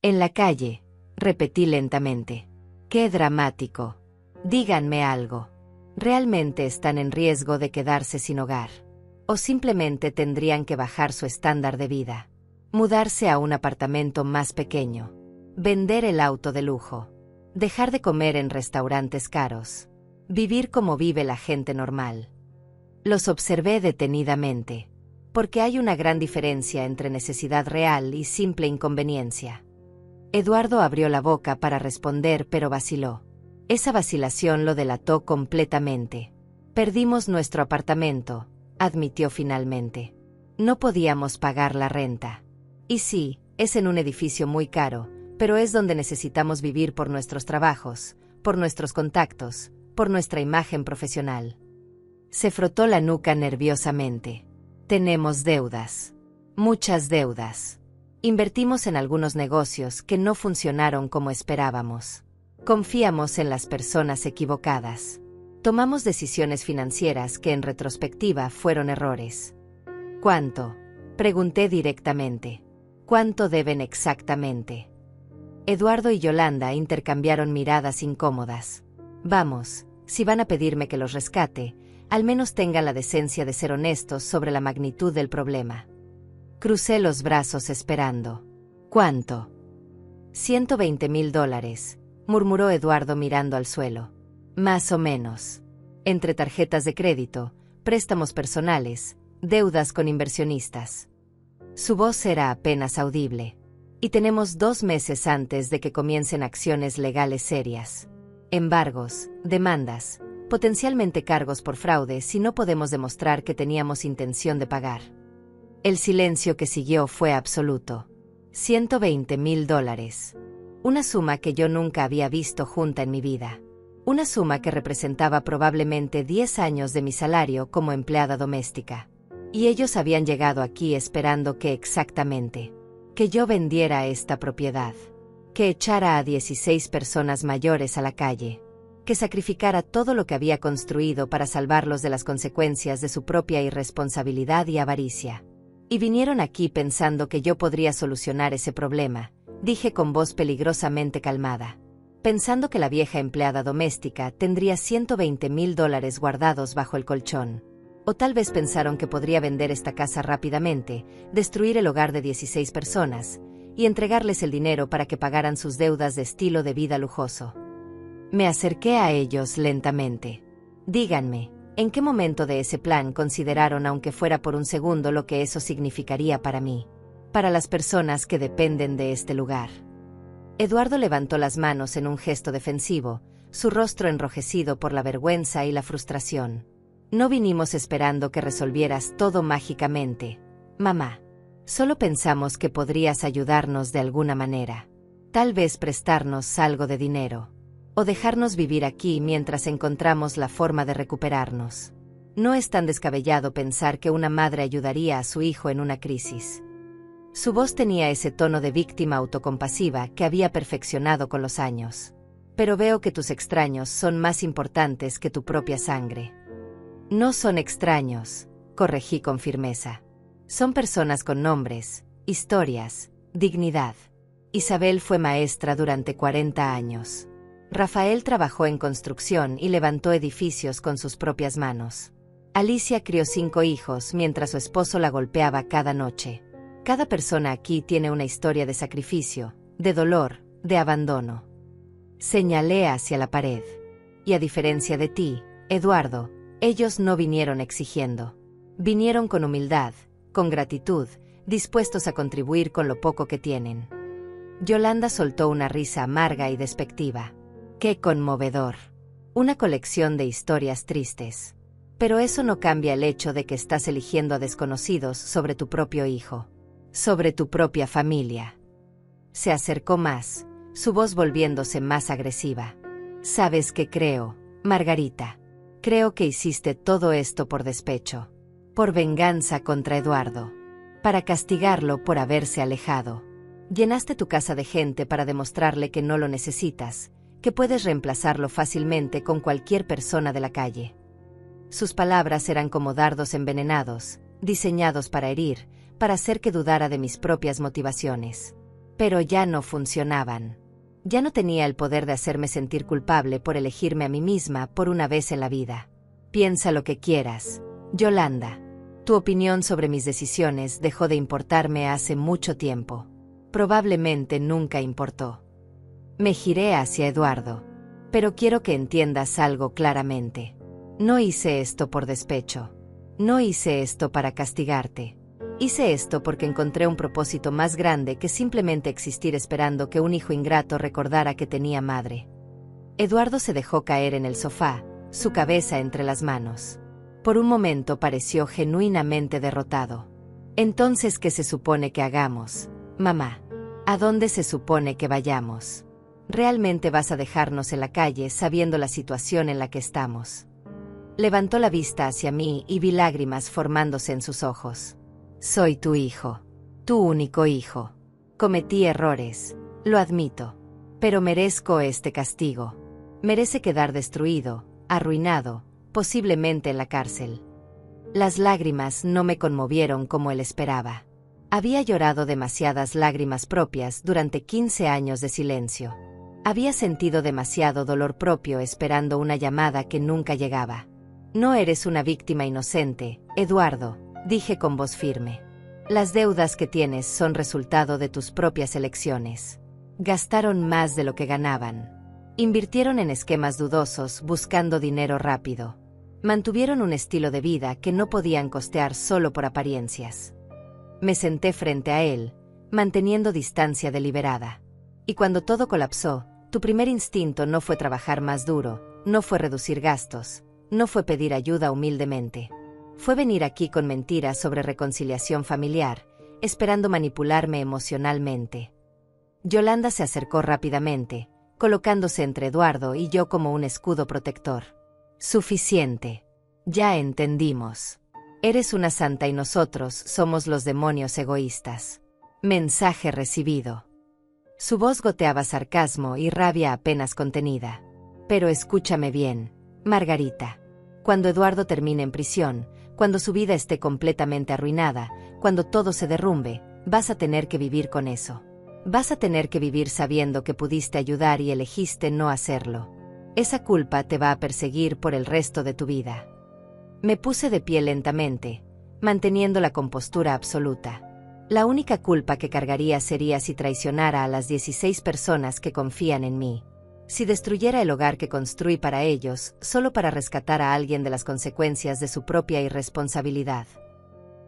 En la calle, repetí lentamente. ¡Qué dramático! Díganme algo. ¿Realmente están en riesgo de quedarse sin hogar? ¿O simplemente tendrían que bajar su estándar de vida? Mudarse a un apartamento más pequeño. Vender el auto de lujo. Dejar de comer en restaurantes caros. Vivir como vive la gente normal. Los observé detenidamente, porque hay una gran diferencia entre necesidad real y simple inconveniencia. Eduardo abrió la boca para responder, pero vaciló. Esa vacilación lo delató completamente. Perdimos nuestro apartamento, admitió finalmente. No podíamos pagar la renta. Y sí, es en un edificio muy caro, pero es donde necesitamos vivir por nuestros trabajos, por nuestros contactos, por nuestra imagen profesional. Se frotó la nuca nerviosamente. Tenemos deudas. Muchas deudas. Invertimos en algunos negocios que no funcionaron como esperábamos. Confiamos en las personas equivocadas. Tomamos decisiones financieras que en retrospectiva fueron errores. ¿Cuánto? Pregunté directamente. ¿Cuánto deben exactamente? Eduardo y Yolanda intercambiaron miradas incómodas. Vamos, si van a pedirme que los rescate, al menos tengan la decencia de ser honestos sobre la magnitud del problema. Crucé los brazos esperando. ¿Cuánto? $120,000, murmuró Eduardo mirando al suelo. Más o menos. Entre tarjetas de crédito, préstamos personales, deudas con inversionistas. Su voz era apenas audible. Y tenemos 2 meses antes de que comiencen acciones legales serias. Embargos, demandas, potencialmente cargos por fraude si no podemos demostrar que teníamos intención de pagar. El silencio que siguió fue absoluto. $120,000. Una suma que yo nunca había visto junta en mi vida. Una suma que representaba probablemente 10 años de mi salario como empleada doméstica. Y ellos habían llegado aquí esperando que exactamente que yo vendiera esta propiedad, que echara a 16 personas mayores a la calle, que sacrificara todo lo que había construido para salvarlos de las consecuencias de su propia irresponsabilidad y avaricia. Y vinieron aquí pensando que yo podría solucionar ese problema, dije con voz peligrosamente calmada. Pensando que la vieja empleada doméstica tendría $120,000 guardados bajo el colchón. O tal vez pensaron que podría vender esta casa rápidamente, destruir el hogar de 16 personas, y entregarles el dinero para que pagaran sus deudas de estilo de vida lujoso. Me acerqué a ellos lentamente. Díganme, ¿en qué momento de ese plan consideraron, aunque fuera por un segundo, lo que eso significaría para mí? Para las personas que dependen de este lugar. Eduardo levantó las manos en un gesto defensivo, su rostro enrojecido por la vergüenza y la frustración. No vinimos esperando que resolvieras todo mágicamente, mamá. Solo pensamos que podrías ayudarnos de alguna manera. Tal vez prestarnos algo de dinero. O dejarnos vivir aquí mientras encontramos la forma de recuperarnos. No es tan descabellado pensar que una madre ayudaría a su hijo en una crisis. Su voz tenía ese tono de víctima autocompasiva que había perfeccionado con los años. Pero veo que tus extraños son más importantes que tu propia sangre. No son extraños, corregí con firmeza. Son personas con nombres, historias, dignidad. Isabel fue maestra durante 40 años. Rafael trabajó en construcción y levantó edificios con sus propias manos. Alicia crió 5 hijos mientras su esposo la golpeaba cada noche. Cada persona aquí tiene una historia de sacrificio, de dolor, de abandono. Señalé hacia la pared. Y a diferencia de ti, Eduardo, ellos no vinieron exigiendo. Vinieron con humildad, con gratitud, dispuestos a contribuir con lo poco que tienen. Yolanda soltó una risa amarga y despectiva. ¡Qué conmovedor! Una colección de historias tristes. Pero eso no cambia el hecho de que estás eligiendo a desconocidos sobre tu propio hijo. Sobre tu propia familia. Se acercó más, su voz volviéndose más agresiva. ¿Sabes qué creo, Margarita? Creo que hiciste todo esto por despecho. Por venganza contra Eduardo. Para castigarlo por haberse alejado. Llenaste tu casa de gente para demostrarle que no lo necesitas, que puedes reemplazarlo fácilmente con cualquier persona de la calle. Sus palabras eran como dardos envenenados, diseñados para herir, para hacer que dudara de mis propias motivaciones. Pero ya no funcionaban. Ya no tenía el poder de hacerme sentir culpable por elegirme a mí misma por una vez en la vida. Piensa lo que quieras, Yolanda. Tu opinión sobre mis decisiones dejó de importarme hace mucho tiempo. Probablemente nunca importó. Me giré hacia Eduardo. Pero quiero que entiendas algo claramente. No hice esto por despecho. No hice esto para castigarte. Hice esto porque encontré un propósito más grande que simplemente existir esperando que un hijo ingrato recordara que tenía madre. Eduardo se dejó caer en el sofá, su cabeza entre las manos. Por un momento pareció genuinamente derrotado. Entonces, ¿qué se supone que hagamos, mamá? ¿A dónde se supone que vayamos? ¿Realmente vas a dejarnos en la calle sabiendo la situación en la que estamos? Levantó la vista hacia mí y vi lágrimas formándose en sus ojos. Soy tu hijo. Tu único hijo. Cometí errores, lo admito. Pero merezco este castigo. Merece quedar destruido, arruinado, posiblemente en la cárcel. Las lágrimas no me conmovieron como él esperaba. Había llorado demasiadas lágrimas propias durante 15 años de silencio. Había sentido demasiado dolor propio esperando una llamada que nunca llegaba. No eres una víctima inocente, Eduardo, dije con voz firme. Las deudas que tienes son resultado de tus propias elecciones. Gastaron más de lo que ganaban. Invirtieron en esquemas dudosos buscando dinero rápido. Mantuvieron un estilo de vida que no podían costear solo por apariencias. Me senté frente a él, manteniendo distancia deliberada. Y cuando todo colapsó, tu primer instinto no fue trabajar más duro, no fue reducir gastos, no fue pedir ayuda humildemente. Fue venir aquí con mentiras sobre reconciliación familiar, esperando manipularme emocionalmente. Yolanda se acercó rápidamente, colocándose entre Eduardo y yo como un escudo protector. Suficiente. Ya entendimos. Eres una santa y nosotros somos los demonios egoístas. Mensaje recibido. Su voz goteaba sarcasmo y rabia apenas contenida. Pero escúchame bien, Margarita. Cuando Eduardo termine en prisión, cuando su vida esté completamente arruinada, cuando todo se derrumbe, vas a tener que vivir con eso. Vas a tener que vivir sabiendo que pudiste ayudar y elegiste no hacerlo. Esa culpa te va a perseguir por el resto de tu vida. Me puse de pie lentamente, manteniendo la compostura absoluta. La única culpa que cargaría sería si traicionara a las 16 personas que confían en mí. Si destruyera el hogar que construí para ellos, solo para rescatar a alguien de las consecuencias de su propia irresponsabilidad.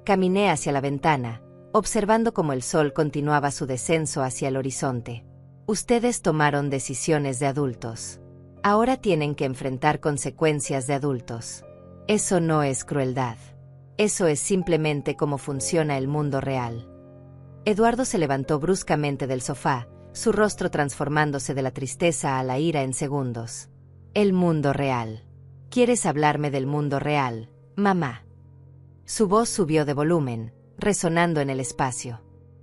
Caminé hacia la ventana, observando cómo el sol continuaba su descenso hacia el horizonte. Ustedes tomaron decisiones de adultos. Ahora tienen que enfrentar consecuencias de adultos. Eso no es crueldad. Eso es simplemente cómo funciona el mundo real. Eduardo se levantó bruscamente del sofá, su rostro transformándose de la tristeza a la ira en segundos. El mundo real. ¿Quieres hablarme del mundo real, mamá? Su voz subió de volumen, resonando en el espacio.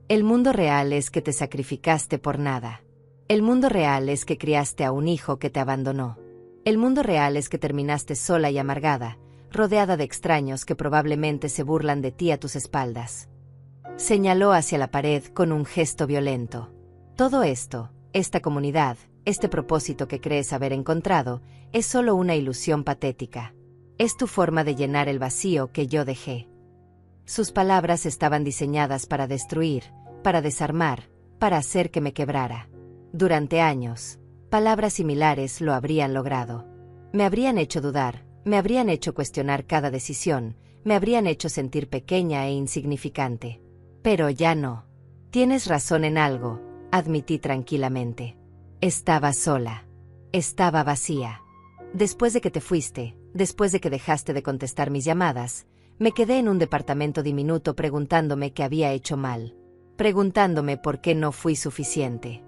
El mundo real es que te sacrificaste por nada. El mundo real es que criaste a un hijo que te abandonó. El mundo real es que terminaste sola y amargada, rodeada de extraños que probablemente se burlan de ti a tus espaldas. Señaló hacia la pared con un gesto violento. Todo esto, esta comunidad, este propósito que crees haber encontrado, es solo una ilusión patética. Es tu forma de llenar el vacío que yo dejé. Sus palabras estaban diseñadas para destruir, para desarmar, para hacer que me quebrara. Durante años, palabras similares lo habrían logrado. Me habrían hecho dudar, me habrían hecho cuestionar cada decisión, me habrían hecho sentir pequeña e insignificante. Pero ya no. Tienes razón en algo, admití tranquilamente. Estaba sola. Estaba vacía. Después de que te fuiste, después de que dejaste de contestar mis llamadas, me quedé en un departamento diminuto preguntándome qué había hecho mal. Preguntándome por qué no fui suficiente.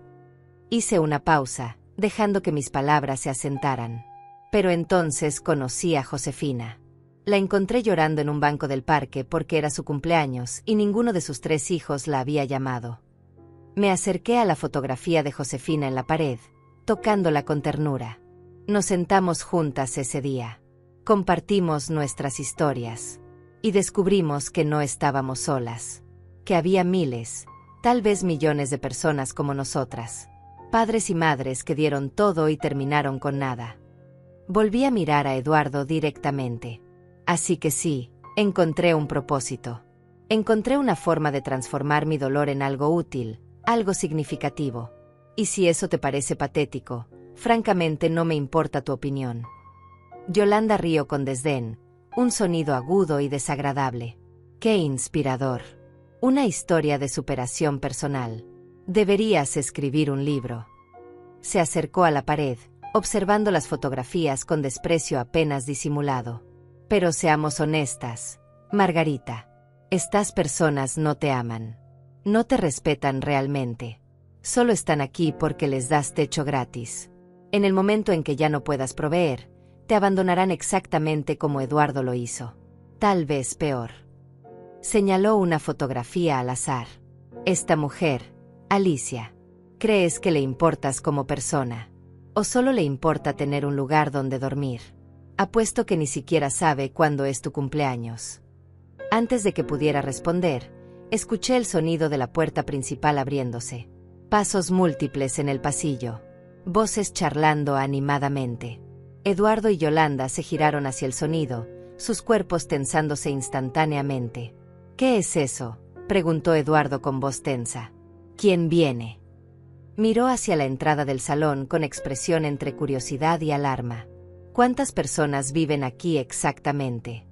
Hice una pausa, dejando que mis palabras se asentaran. Pero entonces conocí a Josefina. La encontré llorando en un banco del parque porque era su cumpleaños y ninguno de sus 3 hijos la había llamado. Me acerqué a la fotografía de Josefina en la pared, tocándola con ternura. Nos sentamos juntas ese día. Compartimos nuestras historias. Y descubrimos que no estábamos solas. Que había miles, tal vez millones de personas como nosotras. Padres y madres que dieron todo y terminaron con nada. Volví a mirar a Eduardo directamente. Así que sí, encontré un propósito. Encontré una forma de transformar mi dolor en algo útil, algo significativo. Y si eso te parece patético, francamente no me importa tu opinión. Yolanda rió con desdén, un sonido agudo y desagradable. ¡Qué inspirador! Una historia de superación personal. Deberías escribir un libro. Se acercó a la pared, observando las fotografías con desprecio apenas disimulado. Pero seamos honestas, Margarita. Estas personas no te aman. No te respetan realmente. Solo están aquí porque les das techo gratis. En el momento en que ya no puedas proveer, te abandonarán exactamente como Eduardo lo hizo. Tal vez peor. Señaló una fotografía al azar. Esta mujer, Alicia. ¿Crees que le importas como persona? ¿O solo le importa tener un lugar donde dormir? Apuesto que ni siquiera sabe cuándo es tu cumpleaños. Antes de que pudiera responder, escuché el sonido de la puerta principal abriéndose. Pasos múltiples en el pasillo. Voces charlando animadamente. Eduardo y Yolanda se giraron hacia el sonido, sus cuerpos tensándose instantáneamente. ¿Qué es eso?, preguntó Eduardo con voz tensa. ¿Quién viene? Miró hacia la entrada del salón con expresión entre curiosidad y alarma. ¿Cuántas personas viven aquí exactamente?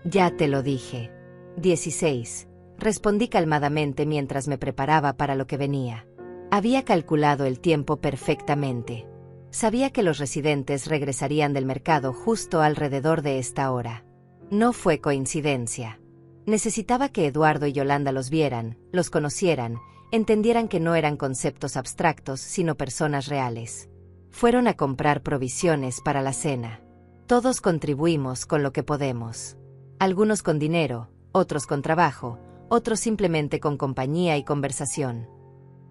Ya te lo dije. 16. Respondí calmadamente mientras me preparaba para lo que venía. Había calculado el tiempo perfectamente. Sabía que los residentes regresarían del mercado justo alrededor de esta hora. No fue coincidencia. Necesitaba que Eduardo y Yolanda los vieran, los conocieran, entendieran que no eran conceptos abstractos sino personas reales. Fueron a comprar provisiones para la cena. Todos contribuimos con lo que podemos. Algunos con dinero, otros con trabajo, otros simplemente con compañía y conversación.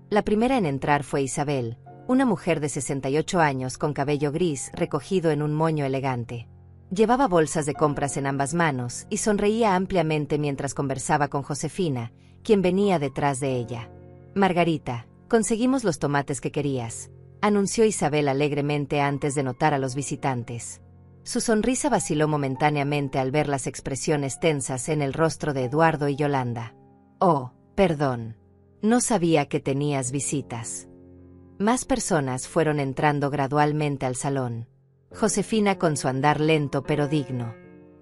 La primera en entrar fue Isabel, una mujer de 68 años con cabello gris recogido en un moño elegante. Llevaba bolsas de compras en ambas manos y sonreía ampliamente mientras conversaba con Josefina, quien venía detrás de ella. Margarita, conseguimos los tomates que querías, anunció Isabel alegremente antes de notar a los visitantes. Su sonrisa vaciló momentáneamente al ver las expresiones tensas en el rostro de Eduardo y Yolanda. Oh, perdón. No sabía que tenías visitas. Más personas fueron entrando gradualmente al salón. Josefina con su andar lento pero digno.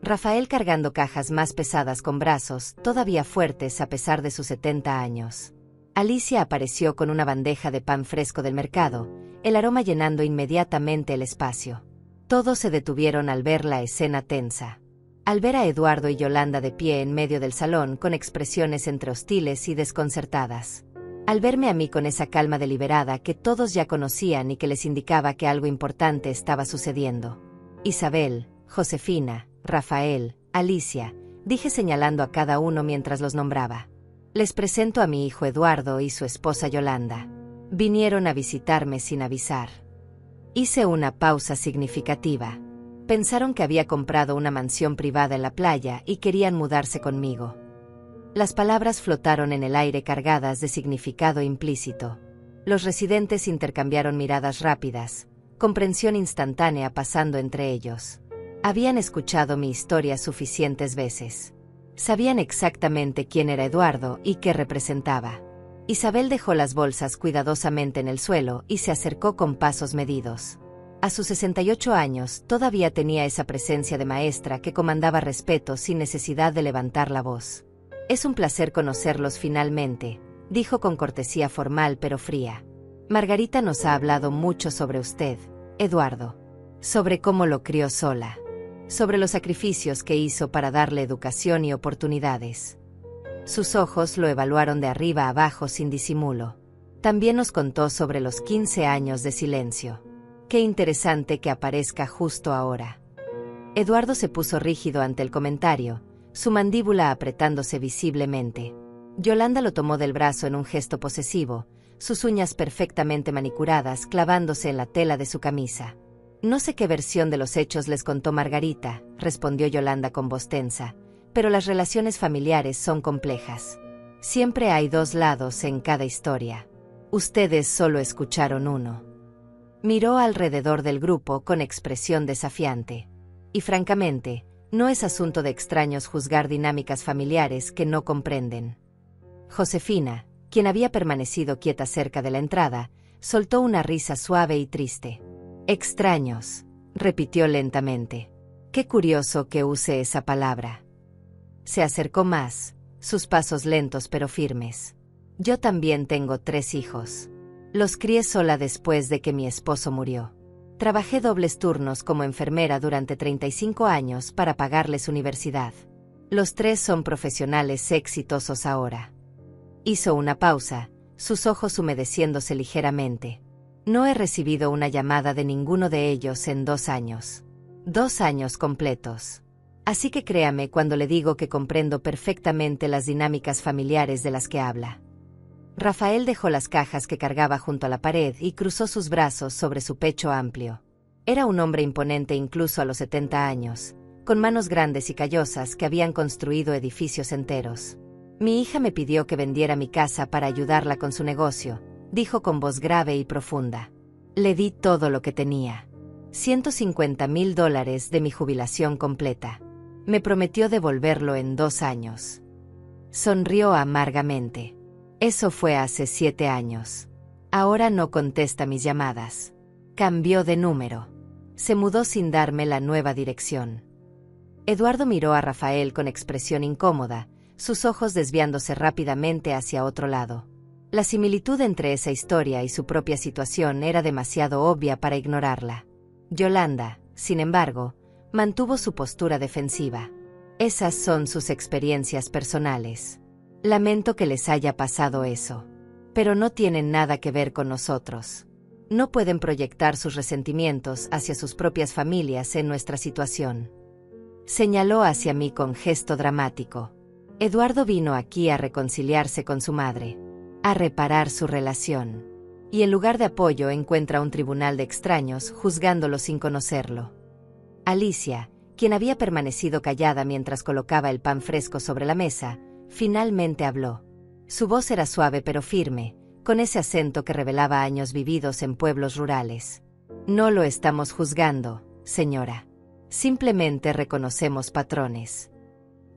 Rafael cargando cajas más pesadas con brazos, todavía fuertes a pesar de sus 70 años. Alicia apareció con una bandeja de pan fresco del mercado, el aroma llenando inmediatamente el espacio. Todos se detuvieron al ver la escena tensa. Al ver a Eduardo y Yolanda de pie en medio del salón con expresiones entre hostiles y desconcertadas. Al verme a mí con esa calma deliberada que todos ya conocían y que les indicaba que algo importante estaba sucediendo. Isabel, Josefina, Rafael, Alicia, dije señalando a cada uno mientras los nombraba. Les presento a mi hijo Eduardo y su esposa Yolanda. Vinieron a visitarme sin avisar. Hice una pausa significativa. Pensaron que había comprado una mansión privada en la playa y querían mudarse conmigo. Las palabras flotaron en el aire cargadas de significado implícito. Los residentes intercambiaron miradas rápidas, comprensión instantánea pasando entre ellos. Habían escuchado mi historia suficientes veces. Sabían exactamente quién era Eduardo y qué representaba. Isabel dejó las bolsas cuidadosamente en el suelo y se acercó con pasos medidos. A sus 68 años todavía tenía esa presencia de maestra que comandaba respeto sin necesidad de levantar la voz. Es un placer conocerlos finalmente, dijo con cortesía formal pero fría. Margarita nos ha hablado mucho sobre usted, Eduardo. Sobre cómo lo crió sola. Sobre los sacrificios que hizo para darle educación y oportunidades. Sus ojos lo evaluaron de arriba a abajo sin disimulo. También nos contó sobre los 15 años de silencio. Qué interesante que aparezca justo ahora. Eduardo se puso rígido ante el comentario, su mandíbula apretándose visiblemente. Yolanda lo tomó del brazo en un gesto posesivo, sus uñas perfectamente manicuradas clavándose en la tela de su camisa. No sé qué versión de los hechos les contó Margarita, respondió Yolanda con voz tensa, pero las relaciones familiares son complejas. Siempre hay dos lados en cada historia. Ustedes solo escucharon uno. Miró alrededor del grupo con expresión desafiante. Y francamente, no es asunto de extraños juzgar dinámicas familiares que no comprenden. Josefina, quien había permanecido quieta cerca de la entrada, soltó una risa suave y triste. «Extraños», repitió lentamente. «Qué curioso que use esa palabra». Se acercó más, sus pasos lentos pero firmes. «Yo también tengo 3 hijos. Los crié sola después de que mi esposo murió. Trabajé dobles turnos como enfermera durante 35 años para pagarles universidad. Los 3 son profesionales exitosos ahora». Hizo una pausa, sus ojos humedeciéndose ligeramente. «No he recibido una llamada de ninguno de ellos en 2 años. 2 años completos. Así que créame cuando le digo que comprendo perfectamente las dinámicas familiares de las que habla». Rafael dejó las cajas que cargaba junto a la pared y cruzó sus brazos sobre su pecho amplio. Era un hombre imponente incluso a los 70 años, con manos grandes y callosas que habían construido edificios enteros. «Mi hija me pidió que vendiera mi casa para ayudarla con su negocio», dijo con voz grave y profunda. «Le di todo lo que tenía. $150,000 de mi jubilación completa. Me prometió devolverlo en 2 años». Sonrió amargamente. «Eso fue hace 7 años. Ahora no contesta mis llamadas. Cambió de número. Se mudó sin darme la nueva dirección». Eduardo miró a Rafael con expresión incómoda, sus ojos desviándose rápidamente hacia otro lado. La similitud entre esa historia y su propia situación era demasiado obvia para ignorarla. Yolanda, sin embargo, mantuvo su postura defensiva. «Esas son sus experiencias personales. Lamento que les haya pasado eso. Pero no tienen nada que ver con nosotros. No pueden proyectar sus resentimientos hacia sus propias familias en nuestra situación». Señaló hacia mí con gesto dramático. Eduardo vino aquí a reconciliarse con su madre, a reparar su relación. Y en lugar de apoyo encuentra un tribunal de extraños juzgándolo sin conocerlo. Alicia, quien había permanecido callada mientras colocaba el pan fresco sobre la mesa, finalmente habló. Su voz era suave pero firme, con ese acento que revelaba años vividos en pueblos rurales. «No lo estamos juzgando, señora. Simplemente reconocemos patrones».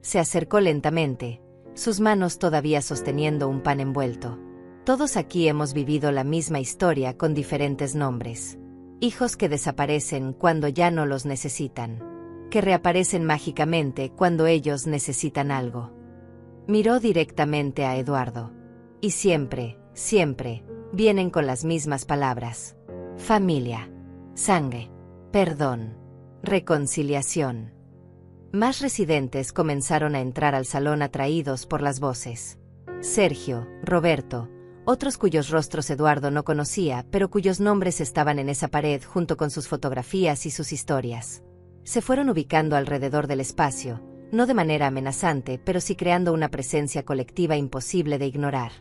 Se acercó lentamente, sus manos todavía sosteniendo un pan envuelto. «Todos aquí hemos vivido la misma historia con diferentes nombres. Hijos que desaparecen cuando ya no los necesitan. Que reaparecen mágicamente cuando ellos necesitan algo». Miró directamente a Eduardo. «Y siempre, siempre, vienen con las mismas palabras. Familia, sangre, perdón, reconciliación». Más residentes comenzaron a entrar al salón atraídos por las voces. Sergio, Roberto, otros cuyos rostros Eduardo no conocía, pero cuyos nombres estaban en esa pared junto con sus fotografías y sus historias. Se fueron ubicando alrededor del espacio, no de manera amenazante, pero sí creando una presencia colectiva imposible de ignorar.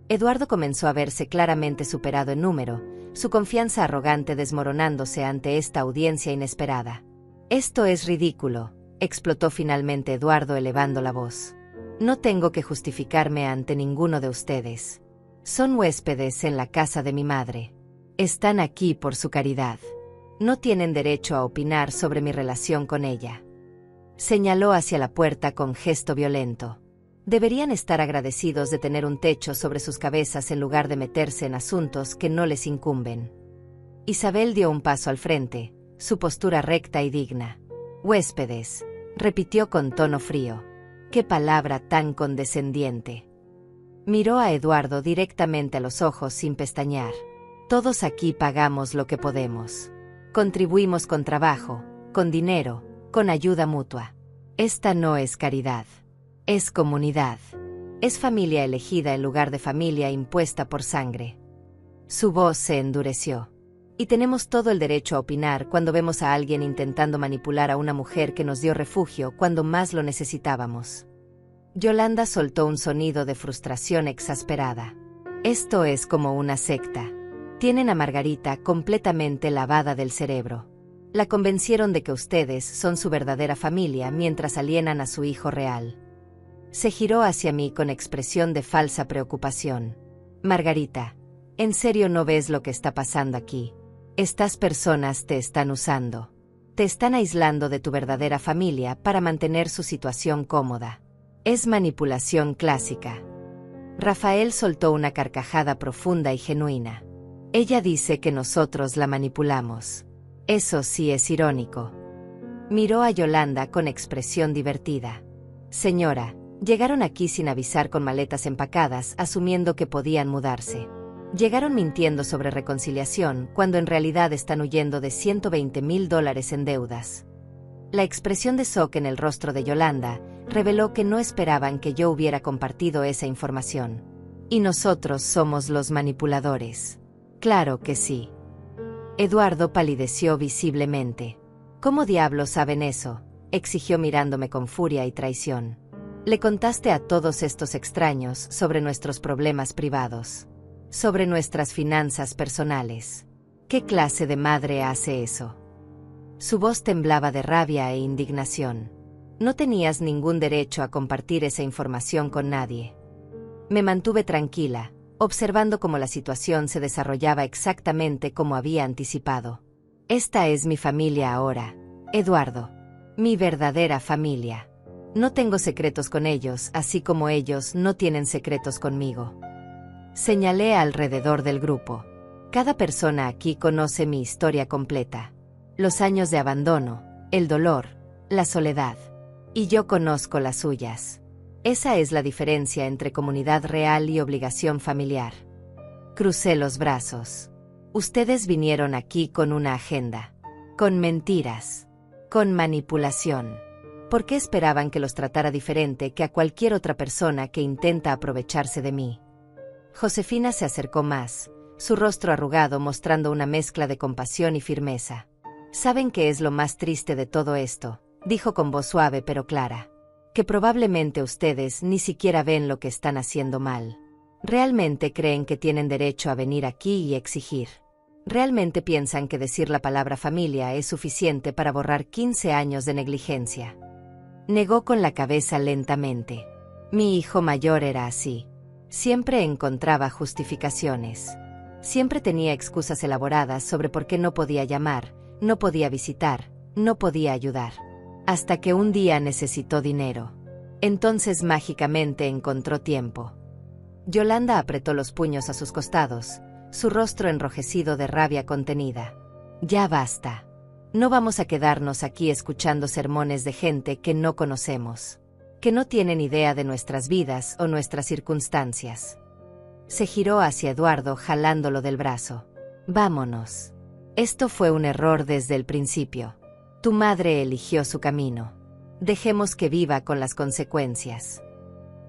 Eduardo comenzó a verse claramente superado en número, su confianza arrogante desmoronándose ante esta audiencia inesperada. «Esto es ridículo», explotó finalmente Eduardo elevando la voz. «No tengo que justificarme ante ninguno de ustedes. Son huéspedes en la casa de mi madre. Están aquí por su caridad. No tienen derecho a opinar sobre mi relación con ella». Señaló hacia la puerta con gesto violento. «Deberían estar agradecidos de tener un techo sobre sus cabezas en lugar de meterse en asuntos que no les incumben». Isabel dio un paso al frente, su postura recta y digna. «Huéspedes», repitió con tono frío. «Qué palabra tan condescendiente». Miró a Eduardo directamente a los ojos sin pestañear. «Todos aquí pagamos lo que podemos. Contribuimos con trabajo, con dinero, con ayuda mutua. Esta no es caridad. Es comunidad. Es familia elegida en lugar de familia impuesta por sangre». Su voz se endureció. «Y tenemos todo el derecho a opinar cuando vemos a alguien intentando manipular a una mujer que nos dio refugio cuando más lo necesitábamos». Yolanda soltó un sonido de frustración exasperada. «Esto es como una secta. Tienen a Margarita completamente lavada del cerebro. La convencieron de que ustedes son su verdadera familia mientras alienan a su hijo real». Se giró hacia mí con expresión de falsa preocupación. «Margarita, ¿en serio no ves lo que está pasando aquí? Estas personas te están usando. Te están aislando de tu verdadera familia para mantener su situación cómoda. Es manipulación clásica». Rafael soltó una carcajada profunda y genuina. Ella dice que nosotros la manipulamos. Eso sí es irónico. Miró a Yolanda con expresión divertida. Señora, llegaron aquí sin avisar con maletas empacadas, asumiendo que podían mudarse. Llegaron mintiendo sobre reconciliación, cuando en realidad están huyendo de $120,000 en deudas. La expresión de shock en el rostro de Yolanda reveló que no esperaban que yo hubiera compartido esa información. Y nosotros somos los manipuladores. Claro que sí. Eduardo palideció visiblemente. ¿Cómo diablos saben eso?, exigió mirándome con furia y traición. Le contaste a todos estos extraños sobre nuestros problemas privados, sobre nuestras finanzas personales. ¿Qué clase de madre hace eso? Su voz temblaba de rabia e indignación. No tenías ningún derecho a compartir esa información con nadie. Me mantuve tranquila, observando cómo la situación se desarrollaba exactamente como había anticipado. Esta es mi familia ahora, Eduardo. Mi verdadera familia. No tengo secretos con ellos, así como ellos no tienen secretos conmigo. Señalé alrededor del grupo. Cada persona aquí conoce mi historia completa. Los años de abandono, el dolor, la soledad. Y yo conozco las suyas. Esa es la diferencia entre comunidad real y obligación familiar. Crucé los brazos. Ustedes vinieron aquí con una agenda. Con mentiras. Con manipulación. ¿Por qué esperaban que los tratara diferente que a cualquier otra persona que intenta aprovecharse de mí? Josefina se acercó más, su rostro arrugado mostrando una mezcla de compasión y firmeza. ¿Saben qué es lo más triste de todo esto?, dijo con voz suave pero clara. Que probablemente ustedes ni siquiera ven lo que están haciendo mal. Realmente creen que tienen derecho a venir aquí y exigir. Realmente piensan que decir la palabra familia es suficiente para borrar 15 años de negligencia. Negó con la cabeza lentamente. Mi hijo mayor era así. Siempre encontraba justificaciones. Siempre tenía excusas elaboradas sobre por qué no podía llamar, no podía visitar, no podía ayudar. Hasta que un día necesitó dinero. Entonces mágicamente encontró tiempo. Yolanda apretó los puños a sus costados, su rostro enrojecido de rabia contenida. Ya basta. No vamos a quedarnos aquí escuchando sermones de gente que no conocemos, que no tienen idea de nuestras vidas o nuestras circunstancias. Se giró hacia Eduardo jalándolo del brazo. Vámonos. Esto fue un error desde el principio. Tu madre eligió su camino. Dejemos que viva con las consecuencias.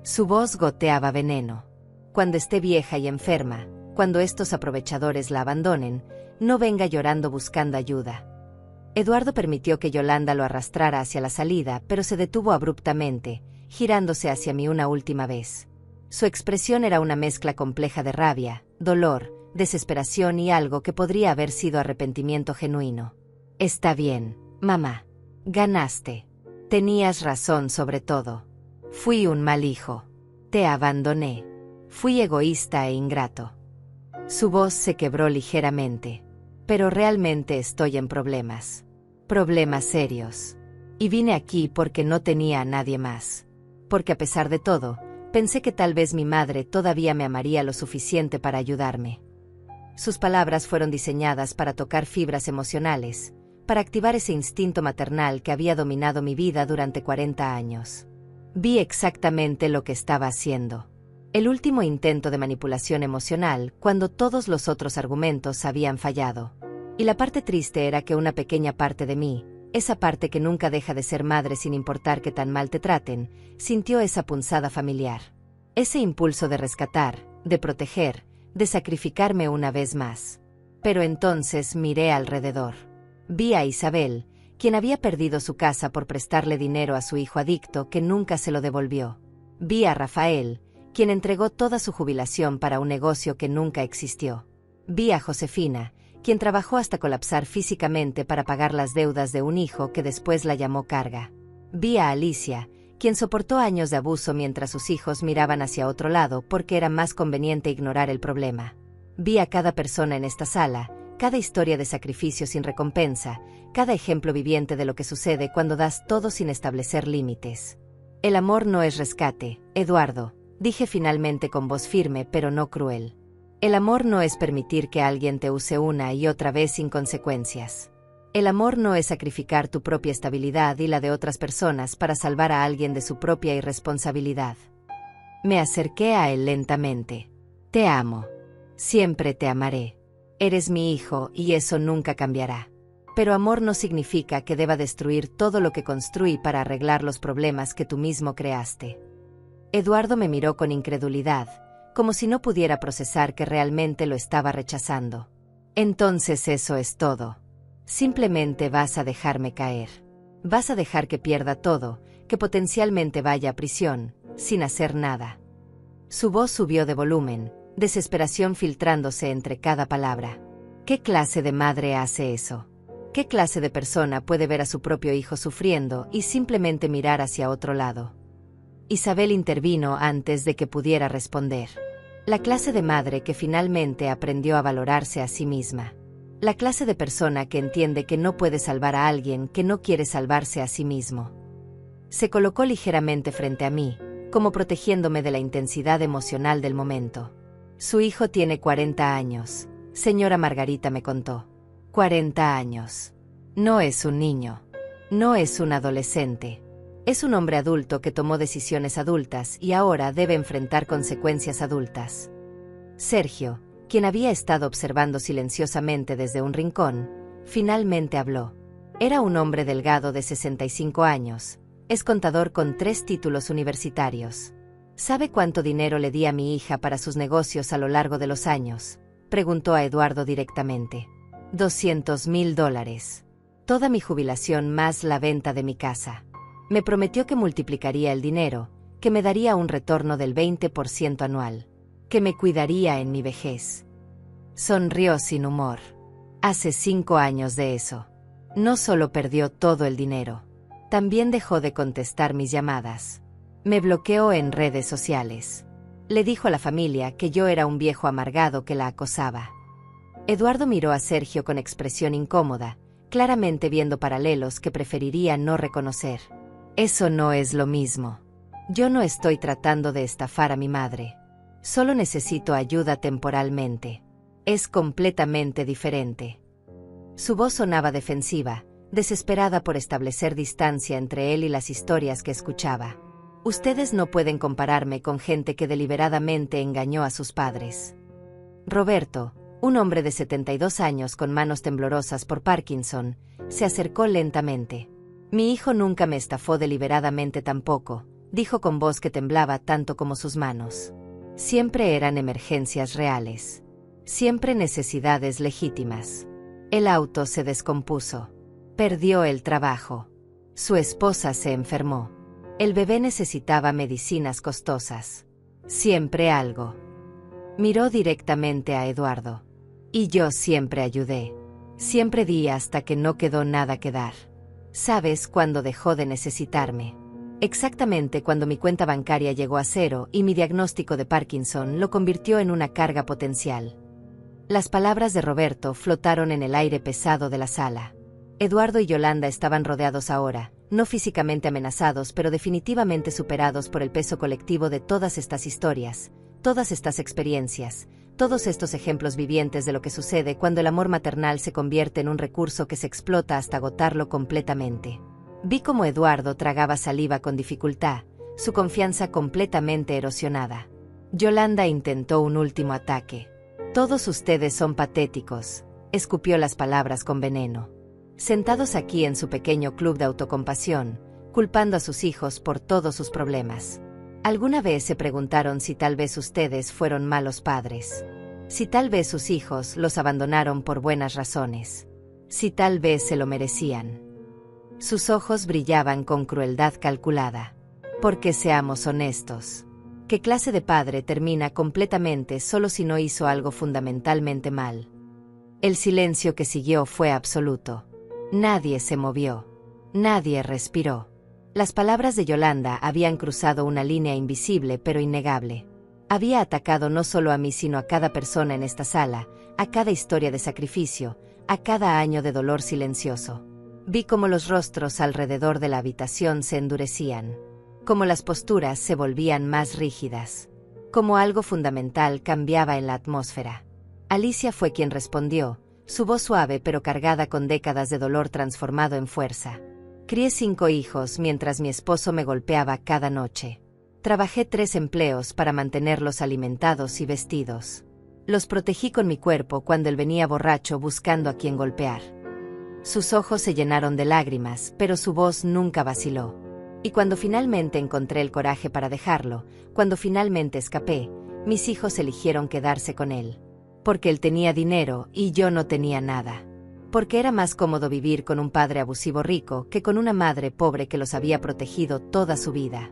Su voz goteaba veneno. Cuando esté vieja y enferma, cuando estos aprovechadores la abandonen, no venga llorando buscando ayuda. Eduardo permitió que Yolanda lo arrastrara hacia la salida, pero se detuvo abruptamente, girándose hacia mí una última vez. Su expresión era una mezcla compleja de rabia, dolor, desesperación y algo que podría haber sido arrepentimiento genuino. Está bien, mamá. Ganaste. Tenías razón sobre todo. Fui un mal hijo. Te abandoné. Fui egoísta e ingrato. Su voz se quebró ligeramente. Pero realmente estoy en problemas. Problemas serios. Y vine aquí porque no tenía a nadie más. Porque a pesar de todo, pensé que tal vez mi madre todavía me amaría lo suficiente para ayudarme. Sus palabras fueron diseñadas para tocar fibras emocionales, para activar ese instinto maternal que había dominado mi vida durante 40 años. Vi exactamente lo que estaba haciendo. El último intento de manipulación emocional cuando todos los otros argumentos habían fallado. Y la parte triste era que una pequeña parte de mí, esa parte que nunca deja de ser madre sin importar que tan mal te traten, sintió esa punzada familiar. Ese impulso de rescatar, de proteger, de sacrificarme una vez más. Pero entonces miré alrededor. Vi a Isabel, quien había perdido su casa por prestarle dinero a su hijo adicto que nunca se lo devolvió. Vi a Rafael, quien entregó toda su jubilación para un negocio que nunca existió. Vi a Josefina, quien trabajó hasta colapsar físicamente para pagar las deudas de un hijo que después la llamó carga. Vi a Alicia, quien soportó años de abuso mientras sus hijos miraban hacia otro lado porque era más conveniente ignorar el problema. Vi a cada persona en esta sala, cada historia de sacrificio sin recompensa, cada ejemplo viviente de lo que sucede cuando das todo sin establecer límites. El amor no es rescate, Eduardo. dije finalmente con voz firme pero no cruel. El amor no es permitir que alguien te use una y otra vez sin consecuencias. El amor no es sacrificar tu propia estabilidad y la de otras personas para salvar a alguien de su propia irresponsabilidad. Me acerqué a él lentamente. Te amo. Siempre te amaré. Eres mi hijo y eso nunca cambiará. Pero amor no significa que deba destruir todo lo que construí para arreglar los problemas que tú mismo creaste. Eduardo me miró con incredulidad, como si no pudiera procesar que realmente lo estaba rechazando. Entonces eso es todo. Simplemente vas a dejarme caer. Vas a dejar que pierda todo, que potencialmente vaya a prisión, sin hacer nada. Su voz subió de volumen, desesperación filtrándose entre cada palabra. ¿Qué clase de madre hace eso? ¿Qué clase de persona puede ver a su propio hijo sufriendo y simplemente mirar hacia otro lado? Isabel intervino antes de que pudiera responder. La clase de madre que finalmente aprendió a valorarse a sí misma. La clase de persona que entiende que no puede salvar a alguien que no quiere salvarse a sí mismo. Se colocó ligeramente frente a mí, como protegiéndome de la intensidad emocional del momento. Su hijo tiene 40 años, señora Margarita me contó. 40 años. No es un niño. No es un adolescente. Es un hombre adulto que tomó decisiones adultas y ahora debe enfrentar consecuencias adultas. Sergio, quien había estado observando silenciosamente desde un rincón, finalmente habló. Era un hombre delgado de 65 años, es contador con 3 títulos universitarios. ¿Sabe cuánto dinero le di a mi hija para sus negocios a lo largo de los años?, preguntó a Eduardo directamente. $200,000. Toda mi jubilación más la venta de mi casa. Me prometió que multiplicaría el dinero, que me daría un retorno del 20% anual, que me cuidaría en mi vejez. Sonrió sin humor. Hace 5 años de eso. No solo perdió todo el dinero, también dejó de contestar mis llamadas. Me bloqueó en redes sociales. Le dijo a la familia que yo era un viejo amargado que la acosaba. Eduardo miró a Sergio con expresión incómoda, claramente viendo paralelos que preferiría no reconocer. Eso no es lo mismo. Yo no estoy tratando de estafar a mi madre. Solo necesito ayuda temporalmente. Es completamente diferente. Su voz sonaba defensiva, desesperada por establecer distancia entre él y las historias que escuchaba. Ustedes no pueden compararme con gente que deliberadamente engañó a sus padres. Roberto, un hombre de 72 años con manos temblorosas por Parkinson, se acercó lentamente. Mi hijo nunca me estafó deliberadamente tampoco, dijo con voz que temblaba tanto como sus manos. Siempre eran emergencias reales. Siempre necesidades legítimas. El auto se descompuso. Perdió el trabajo. Su esposa se enfermó. El bebé necesitaba medicinas costosas. Siempre algo. Miró directamente a Eduardo. Y yo siempre ayudé. Siempre di hasta que no quedó nada que dar. ¿Sabes cuándo dejó de necesitarme? Exactamente cuando mi cuenta bancaria llegó a 0 y mi diagnóstico de Parkinson lo convirtió en una carga potencial. Las palabras de Roberto flotaron en el aire pesado de la sala. Eduardo y Yolanda estaban rodeados ahora, no físicamente amenazados pero definitivamente superados por el peso colectivo de todas estas historias, todas estas experiencias, todos estos ejemplos vivientes de lo que sucede cuando el amor maternal se convierte en un recurso que se explota hasta agotarlo completamente. Vi cómo Eduardo tragaba saliva con dificultad, su confianza completamente erosionada. Yolanda intentó un último ataque. Todos ustedes son patéticos, escupió las palabras con veneno. Sentados aquí en su pequeño club de autocompasión, culpando a sus hijos por todos sus problemas. ¿Alguna vez se preguntaron si tal vez ustedes fueron malos padres? Si tal vez sus hijos los abandonaron por buenas razones. Si tal vez se lo merecían. Sus ojos brillaban con crueldad calculada. Porque seamos honestos. ¿Qué clase de padre termina completamente solo si no hizo algo fundamentalmente mal? El silencio que siguió fue absoluto. Nadie se movió. Nadie respiró. Las palabras de Yolanda habían cruzado una línea invisible pero innegable. Había atacado no solo a mí sino a cada persona en esta sala, a cada historia de sacrificio, a cada año de dolor silencioso. Vi cómo los rostros alrededor de la habitación se endurecían, cómo las posturas se volvían más rígidas. Como algo fundamental cambiaba en la atmósfera. Alicia fue quien respondió, su voz suave pero cargada con décadas de dolor transformado en fuerza. Crié 5 hijos mientras mi esposo me golpeaba cada noche. Trabajé 3 empleos para mantenerlos alimentados y vestidos. Los protegí con mi cuerpo cuando él venía borracho buscando a quien golpear. Sus ojos se llenaron de lágrimas, pero su voz nunca vaciló. Y cuando finalmente encontré el coraje para dejarlo, cuando finalmente escapé, mis hijos eligieron quedarse con él. Porque él tenía dinero y yo no tenía nada. Porque era más cómodo vivir con un padre abusivo rico que con una madre pobre que los había protegido toda su vida.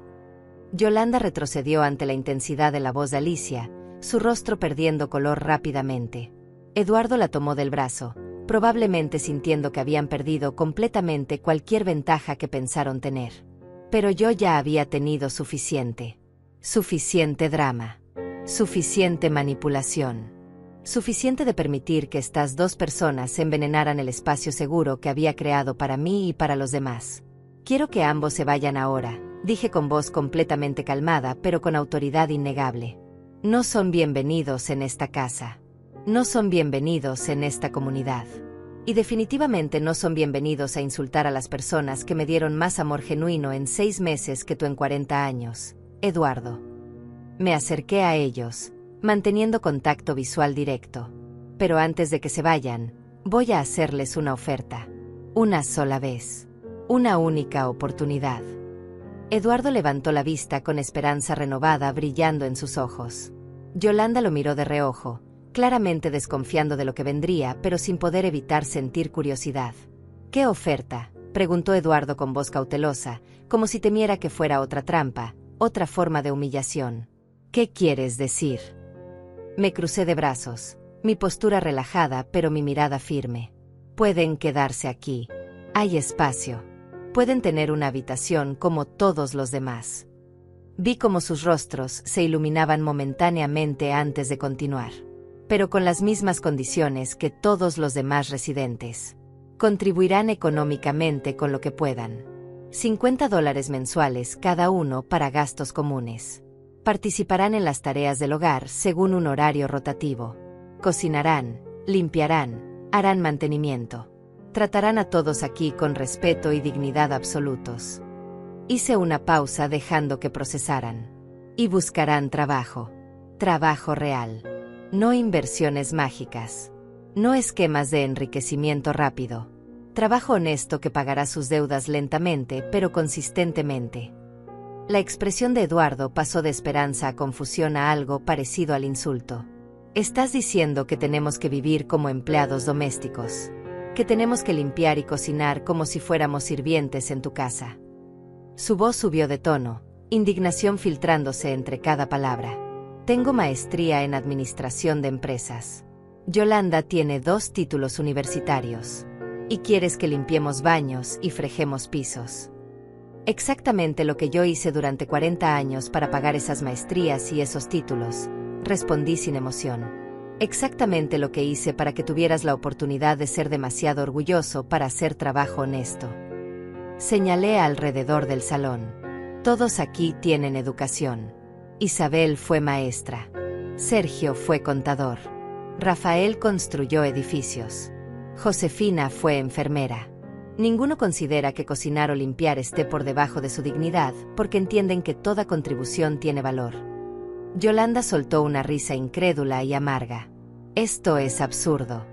Yolanda retrocedió ante la intensidad de la voz de Alicia, su rostro perdiendo color rápidamente. Eduardo la tomó del brazo, probablemente sintiendo que habían perdido completamente cualquier ventaja que pensaron tener. Pero yo ya había tenido suficiente. Suficiente drama. Suficiente manipulación. Suficiente de permitir que estas 2 personas envenenaran el espacio seguro que había creado para mí y para los demás. Quiero que ambos se vayan ahora, dije con voz completamente calmada pero con autoridad innegable. No son bienvenidos en esta casa. No son bienvenidos en esta comunidad. Y definitivamente no son bienvenidos a insultar a las personas que me dieron más amor genuino en 6 meses que tú en 40 años, Eduardo. Me acerqué a ellos, manteniendo contacto visual directo. Pero antes de que se vayan, voy a hacerles una oferta. Una sola vez. Una única oportunidad. Eduardo levantó la vista con esperanza renovada brillando en sus ojos. Yolanda lo miró de reojo, claramente desconfiando de lo que vendría, pero sin poder evitar sentir curiosidad. ¿Qué oferta?, preguntó Eduardo con voz cautelosa, como si temiera que fuera otra trampa, otra forma de humillación. ¿Qué quieres decir? Me crucé de brazos, mi postura relajada pero mi mirada firme. Pueden quedarse aquí. Hay espacio. Pueden tener una habitación como todos los demás. Vi cómo sus rostros se iluminaban momentáneamente antes de continuar. Pero con las mismas condiciones que todos los demás residentes. Contribuirán económicamente con lo que puedan. $50 mensuales cada uno para gastos comunes. Participarán en las tareas del hogar según un horario rotativo. Cocinarán, limpiarán, harán mantenimiento. Tratarán a todos aquí con respeto y dignidad absolutos. Hice una pausa dejando que procesaran. Y buscarán trabajo. Trabajo real. No inversiones mágicas. No esquemas de enriquecimiento rápido. Trabajo honesto que pagará sus deudas lentamente pero consistentemente. La expresión de Eduardo pasó de esperanza a confusión a algo parecido al insulto. Estás diciendo que tenemos que vivir como empleados domésticos. Que tenemos que limpiar y cocinar como si fuéramos sirvientes en tu casa. Su voz subió de tono, indignación filtrándose entre cada palabra. Tengo maestría en administración de empresas. Yolanda tiene 2 títulos universitarios. Y quieres que limpiemos baños y fregemos pisos. Exactamente lo que yo hice durante 40 años para pagar esas maestrías y esos títulos, respondí sin emoción. Exactamente lo que hice para que tuvieras la oportunidad de ser demasiado orgulloso para hacer trabajo honesto. Señalé alrededor del salón. Todos aquí tienen educación. Isabel fue maestra. Sergio fue contador. Rafael construyó edificios. Josefina fue enfermera. Ninguno considera que cocinar o limpiar esté por debajo de su dignidad, porque entienden que toda contribución tiene valor. Yolanda soltó una risa incrédula y amarga. Esto es absurdo.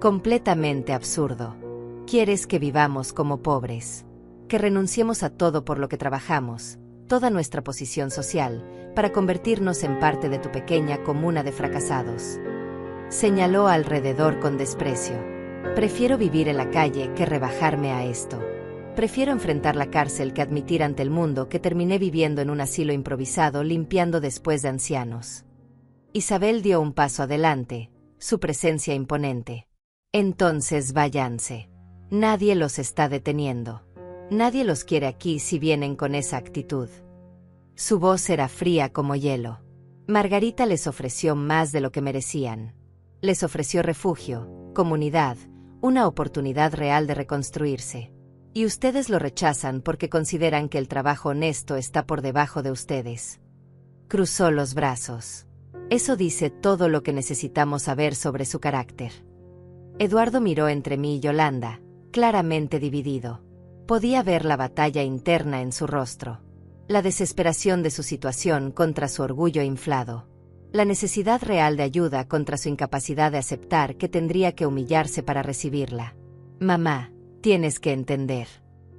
Completamente absurdo. ¿Quieres que vivamos como pobres? Que renunciemos a todo por lo que trabajamos, toda nuestra posición social, para convertirnos en parte de tu pequeña comuna de fracasados. Señaló alrededor con desprecio. Prefiero vivir en la calle que rebajarme a esto. Prefiero enfrentar la cárcel que admitir ante el mundo que terminé viviendo en un asilo improvisado limpiando después de ancianos. Isabel dio un paso adelante, su presencia imponente. Entonces váyanse. Nadie los está deteniendo. Nadie los quiere aquí si vienen con esa actitud. Su voz era fría como hielo. Margarita les ofreció más de lo que merecían. Les ofreció refugio, comunidad, una oportunidad real de reconstruirse. Y ustedes lo rechazan porque consideran que el trabajo honesto está por debajo de ustedes. Cruzó los brazos. Eso dice todo lo que necesitamos saber sobre su carácter. Eduardo miró entre mí y Yolanda, claramente dividido. Podía ver la batalla interna en su rostro. La desesperación de su situación contra su orgullo inflado. La necesidad real de ayuda contra su incapacidad de aceptar que tendría que humillarse para recibirla. Mamá, tienes que entender.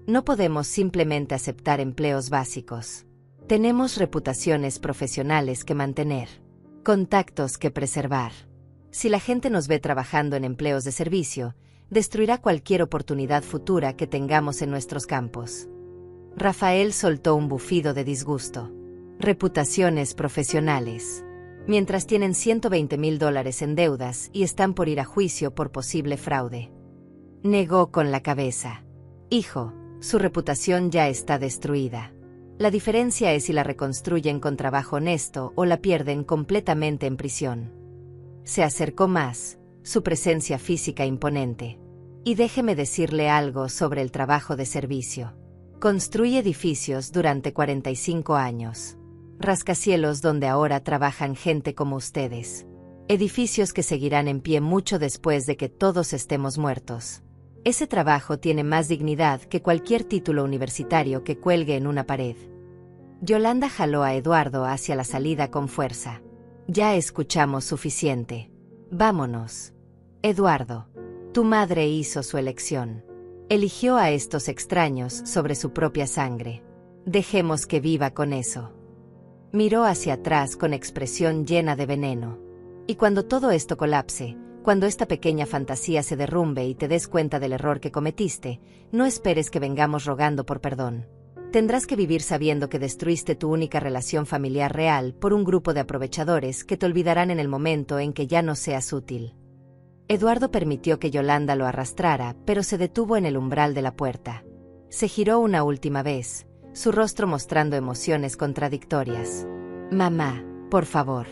No podemos simplemente aceptar empleos básicos. Tenemos reputaciones profesionales que mantener. Contactos que preservar. Si la gente nos ve trabajando en empleos de servicio, destruirá cualquier oportunidad futura que tengamos en nuestros campos. Rafael soltó un bufido de disgusto. Reputaciones profesionales. Mientras tienen $120,000 en deudas y están por ir a juicio por posible fraude. Negó con la cabeza. Hijo, su reputación ya está destruida. La diferencia es si la reconstruyen con trabajo honesto o la pierden completamente en prisión. Se acercó más, su presencia física imponente. Y déjeme decirle algo sobre el trabajo de servicio. Construye edificios durante 45 años. Rascacielos donde ahora trabajan gente como ustedes. Edificios que seguirán en pie mucho después de que todos estemos muertos. Ese trabajo tiene más dignidad que cualquier título universitario que cuelgue en una pared. Yolanda jaló a Eduardo hacia la salida con fuerza. Ya escuchamos suficiente. Vámonos. Eduardo, tu madre hizo su elección. Eligió a estos extraños sobre su propia sangre. Dejemos que viva con eso. Miró hacia atrás con expresión llena de veneno. Y cuando todo esto colapse, cuando esta pequeña fantasía se derrumbe y te des cuenta del error que cometiste, no esperes que vengamos rogando por perdón. Tendrás que vivir sabiendo que destruiste tu única relación familiar real por un grupo de aprovechadores que te olvidarán en el momento en que ya no seas útil. Eduardo permitió que Yolanda lo arrastrara, pero se detuvo en el umbral de la puerta. Se giró una última vez, su rostro mostrando emociones contradictorias. Mamá, por favor,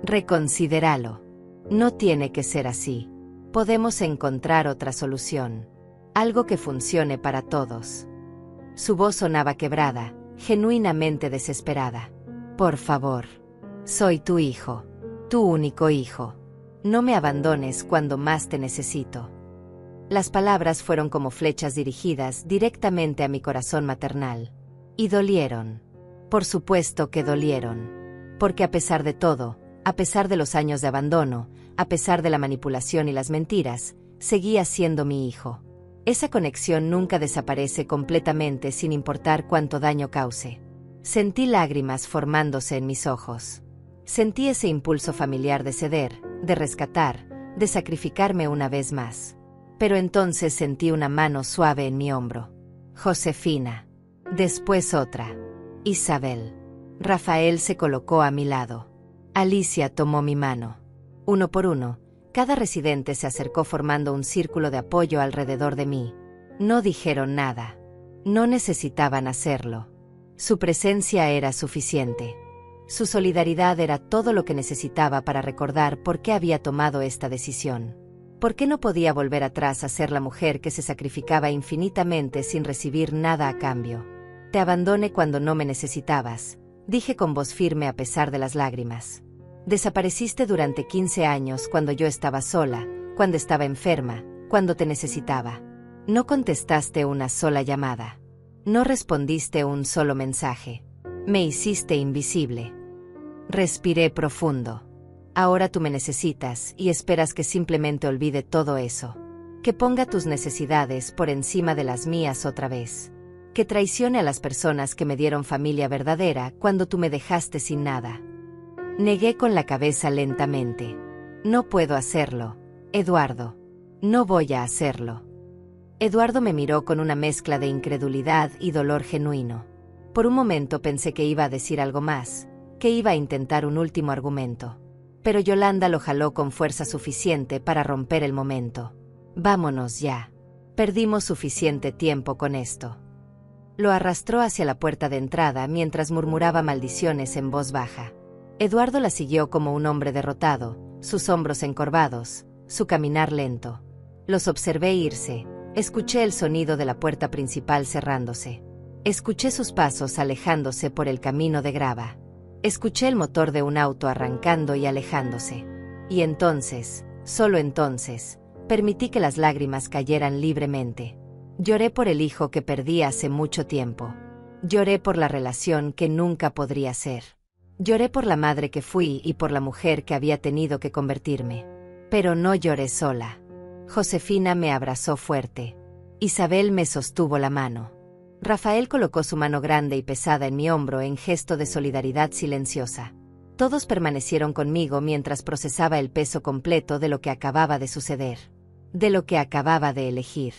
reconsidéralo. No tiene que ser así. Podemos encontrar otra solución. Algo que funcione para todos. Su voz sonaba quebrada, genuinamente desesperada. Por favor. Soy tu hijo. Tu único hijo. No me abandones cuando más te necesito. Las palabras fueron como flechas dirigidas directamente a mi corazón maternal. Y dolieron. Por supuesto que dolieron. Porque a pesar de todo, a pesar de los años de abandono, a pesar de la manipulación y las mentiras, seguía siendo mi hijo. Esa conexión nunca desaparece completamente sin importar cuánto daño cause. Sentí lágrimas formándose en mis ojos. Sentí ese impulso familiar de ceder, de rescatar, de sacrificarme una vez más. Pero entonces sentí una mano suave en mi hombro. Josefina. Después otra. Isabel. Rafael se colocó a mi lado. Alicia tomó mi mano. Uno por uno, cada residente se acercó formando un círculo de apoyo alrededor de mí. No dijeron nada. No necesitaban hacerlo. Su presencia era suficiente. Su solidaridad era todo lo que necesitaba para recordar por qué había tomado esta decisión. ¿Por qué no podía volver atrás a ser la mujer que se sacrificaba infinitamente sin recibir nada a cambio? Te abandoné cuando no me necesitabas, dije con voz firme a pesar de las lágrimas. Desapareciste durante 15 años cuando yo estaba sola, cuando estaba enferma, cuando te necesitaba. No contestaste una sola llamada. No respondiste un solo mensaje. Me hiciste invisible. Respiré profundo. Ahora tú me necesitas y esperas que simplemente olvide todo eso. Que ponga tus necesidades por encima de las mías otra vez. Que traicione a las personas que me dieron familia verdadera cuando tú me dejaste sin nada. Negué con la cabeza lentamente. No puedo hacerlo, Eduardo. No voy a hacerlo. Eduardo me miró con una mezcla de incredulidad y dolor genuino. Por un momento pensé que iba a decir algo más, que iba a intentar un último argumento. Pero Yolanda lo jaló con fuerza suficiente para romper el momento. Vámonos ya. Perdimos suficiente tiempo con esto. Lo arrastró hacia la puerta de entrada mientras murmuraba maldiciones en voz baja. Eduardo la siguió como un hombre derrotado, sus hombros encorvados, su caminar lento. Los observé irse, escuché el sonido de la puerta principal cerrándose. Escuché sus pasos alejándose por el camino de grava. Escuché el motor de un auto arrancando y alejándose. Y entonces, solo entonces, permití que las lágrimas cayeran libremente. Lloré por el hijo que perdí hace mucho tiempo. Lloré por la relación que nunca podría ser. Lloré por la madre que fui y por la mujer que había tenido que convertirme. Pero no lloré sola. Josefina me abrazó fuerte. Isabel me sostuvo la mano. Rafael colocó su mano grande y pesada en mi hombro en gesto de solidaridad silenciosa. Todos permanecieron conmigo mientras procesaba el peso completo de lo que acababa de suceder. De lo que acababa de elegir.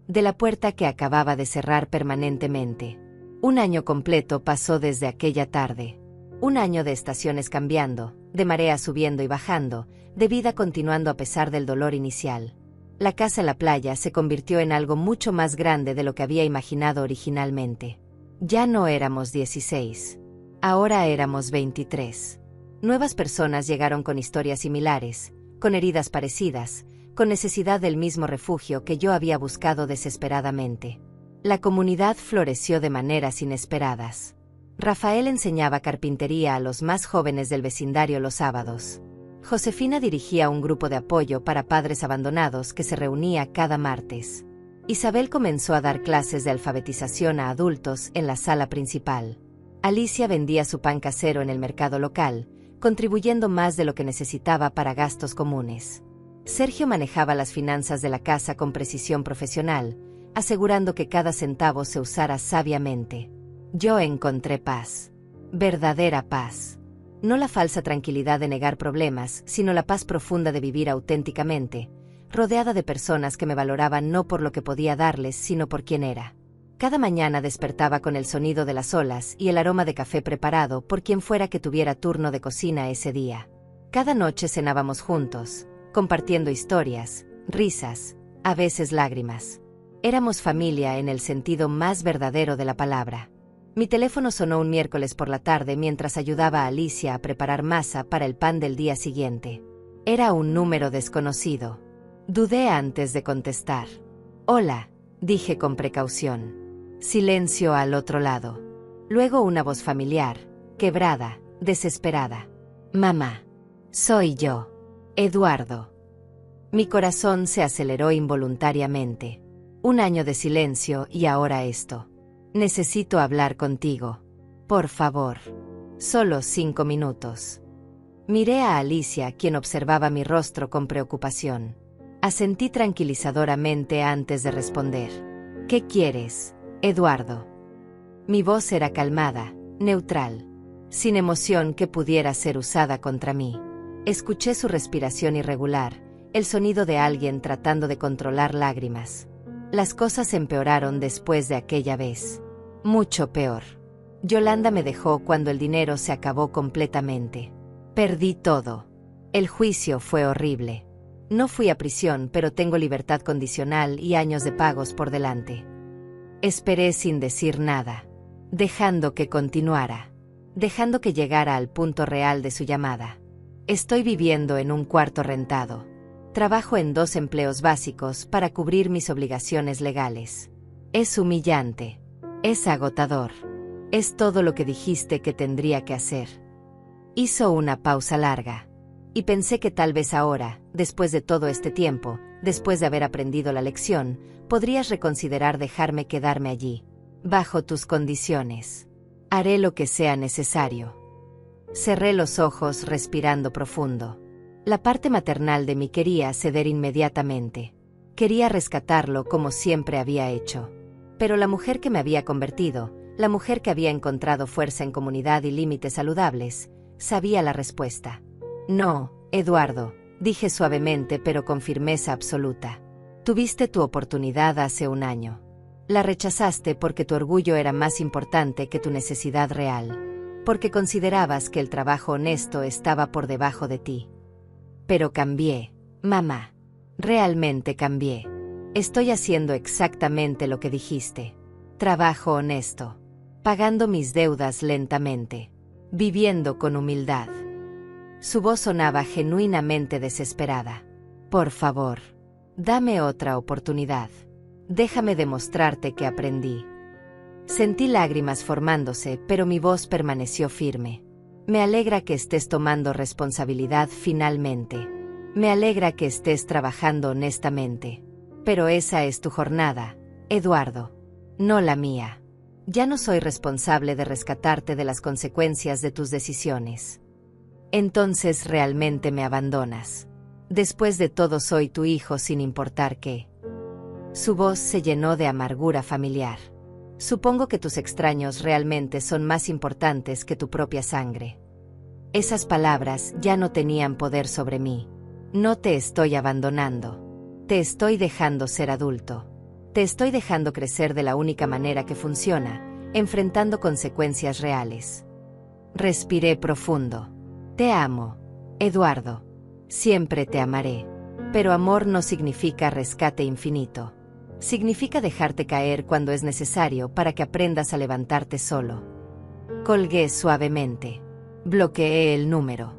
De la puerta que acababa de cerrar permanentemente. Un año completo pasó desde aquella tarde. Un año de estaciones cambiando, de marea subiendo y bajando, de vida continuando a pesar del dolor inicial. La casa en la playa se convirtió en algo mucho más grande de lo que había imaginado originalmente. Ya no éramos 16. Ahora éramos 23. Nuevas personas llegaron con historias similares, con heridas parecidas, con necesidad del mismo refugio que yo había buscado desesperadamente. La comunidad floreció de maneras inesperadas. Rafael enseñaba carpintería a los más jóvenes del vecindario los sábados. Josefina dirigía un grupo de apoyo para padres abandonados que se reunía cada martes. Isabel comenzó a dar clases de alfabetización a adultos en la sala principal. Alicia vendía su pan casero en el mercado local, contribuyendo más de lo que necesitaba para gastos comunes. Sergio manejaba las finanzas de la casa con precisión profesional, asegurando que cada centavo se usara sabiamente. Yo encontré paz. Verdadera paz. No la falsa tranquilidad de negar problemas, sino la paz profunda de vivir auténticamente, rodeada de personas que me valoraban no por lo que podía darles, sino por quién era. Cada mañana despertaba con el sonido de las olas y el aroma de café preparado por quien fuera que tuviera turno de cocina ese día. Cada noche cenábamos juntos, compartiendo historias, risas, a veces lágrimas. Éramos familia en el sentido más verdadero de la palabra. Mi teléfono sonó un miércoles por la tarde mientras ayudaba a Alicia a preparar masa para el pan del día siguiente. Era un número desconocido. Dudé antes de contestar. Hola, dije con precaución. Silencio al otro lado. Luego una voz familiar, quebrada, desesperada. Mamá. Soy yo. Eduardo. Mi corazón se aceleró involuntariamente. Un año de silencio y ahora esto. Necesito hablar contigo. Por favor. Solo 5 minutos. Miré a Alicia, quien observaba mi rostro con preocupación. Asentí tranquilizadoramente antes de responder. ¿Qué quieres, Eduardo? Mi voz era calmada, neutral, sin emoción que pudiera ser usada contra mí. Escuché su respiración irregular, el sonido de alguien tratando de controlar lágrimas. Las cosas empeoraron después de aquella vez. Mucho peor. Yolanda me dejó cuando el dinero se acabó completamente. Perdí todo. El juicio fue horrible. No fui a prisión, pero tengo libertad condicional y años de pagos por delante. Esperé sin decir nada, dejando que continuara, dejando que llegara al punto real de su llamada. Estoy viviendo en un cuarto rentado. Trabajo en 2 empleos básicos para cubrir mis obligaciones legales. Es humillante. Es agotador. Es todo lo que dijiste que tendría que hacer. Hizo una pausa larga. Y pensé que tal vez ahora, después de todo este tiempo, después de haber aprendido la lección, podrías reconsiderar dejarme quedarme allí. Bajo tus condiciones. Haré lo que sea necesario. Cerré los ojos respirando profundo. La parte maternal de mí quería ceder inmediatamente. Quería rescatarlo como siempre había hecho. Pero la mujer que me había convertido, la mujer que había encontrado fuerza en comunidad y límites saludables, sabía la respuesta. No, Eduardo, dije suavemente pero con firmeza absoluta. Tuviste tu oportunidad hace un año. La rechazaste porque tu orgullo era más importante que tu necesidad real. Porque considerabas que el trabajo honesto estaba por debajo de ti. Pero cambié, mamá. Realmente cambié. Estoy haciendo exactamente lo que dijiste. Trabajo honesto. Pagando mis deudas lentamente. Viviendo con humildad. Su voz sonaba genuinamente desesperada. Por favor, dame otra oportunidad. Déjame demostrarte que aprendí. Sentí lágrimas formándose, pero mi voz permaneció firme. Me alegra que estés tomando responsabilidad finalmente. Me alegra que estés trabajando honestamente. Pero esa es tu jornada, Eduardo, no la mía. Ya no soy responsable de rescatarte de las consecuencias de tus decisiones. Entonces realmente me abandonas. Después de todo soy tu hijo sin importar qué. Su voz se llenó de amargura familiar. Supongo que tus extraños realmente son más importantes que tu propia sangre. Esas palabras ya no tenían poder sobre mí. No te estoy abandonando. Te estoy dejando ser adulto. Te estoy dejando crecer de la única manera que funciona, enfrentando consecuencias reales. Respiré profundo. Te amo, Eduardo. Siempre te amaré. Pero amor no significa rescate infinito. Significa dejarte caer cuando es necesario para que aprendas a levantarte solo. Colgué suavemente. Bloqueé el número.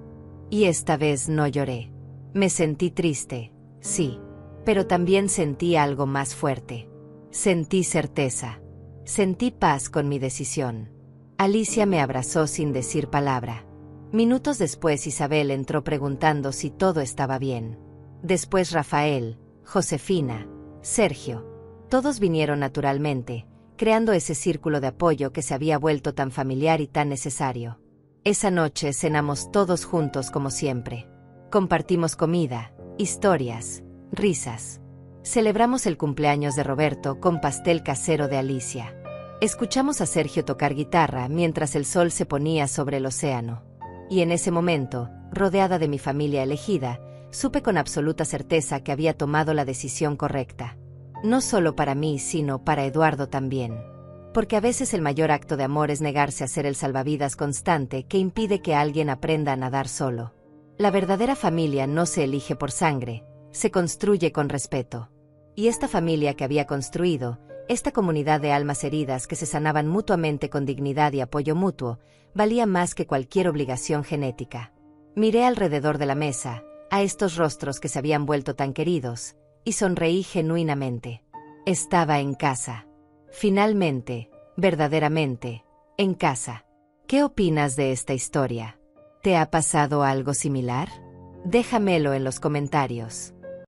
Y esta vez no lloré. Me sentí triste, sí. Pero también sentí algo más fuerte. Sentí certeza. Sentí paz con mi decisión. Alicia me abrazó sin decir palabra. Minutos después Isabel entró preguntando si todo estaba bien. Después Rafael, Josefina, Sergio. Todos vinieron naturalmente, creando ese círculo de apoyo que se había vuelto tan familiar y tan necesario. Esa noche cenamos todos juntos como siempre. Compartimos comida, historias, risas. Celebramos el cumpleaños de Roberto con pastel casero de Alicia. Escuchamos a Sergio tocar guitarra mientras el sol se ponía sobre el océano. Y en ese momento, rodeada de mi familia elegida, supe con absoluta certeza que había tomado la decisión correcta. No solo para mí, sino para Eduardo también. Porque a veces el mayor acto de amor es negarse a ser el salvavidas constante que impide que alguien aprenda a nadar solo. La verdadera familia no se elige por sangre, se construye con respeto. Y esta familia que había construido, esta comunidad de almas heridas que se sanaban mutuamente con dignidad y apoyo mutuo, valía más que cualquier obligación genética. Miré alrededor de la mesa, a estos rostros que se habían vuelto tan queridos, y sonreí genuinamente. Estaba en casa. Finalmente, verdaderamente, en casa. ¿Qué opinas de esta historia? ¿Te ha pasado algo similar? Déjamelo en los comentarios.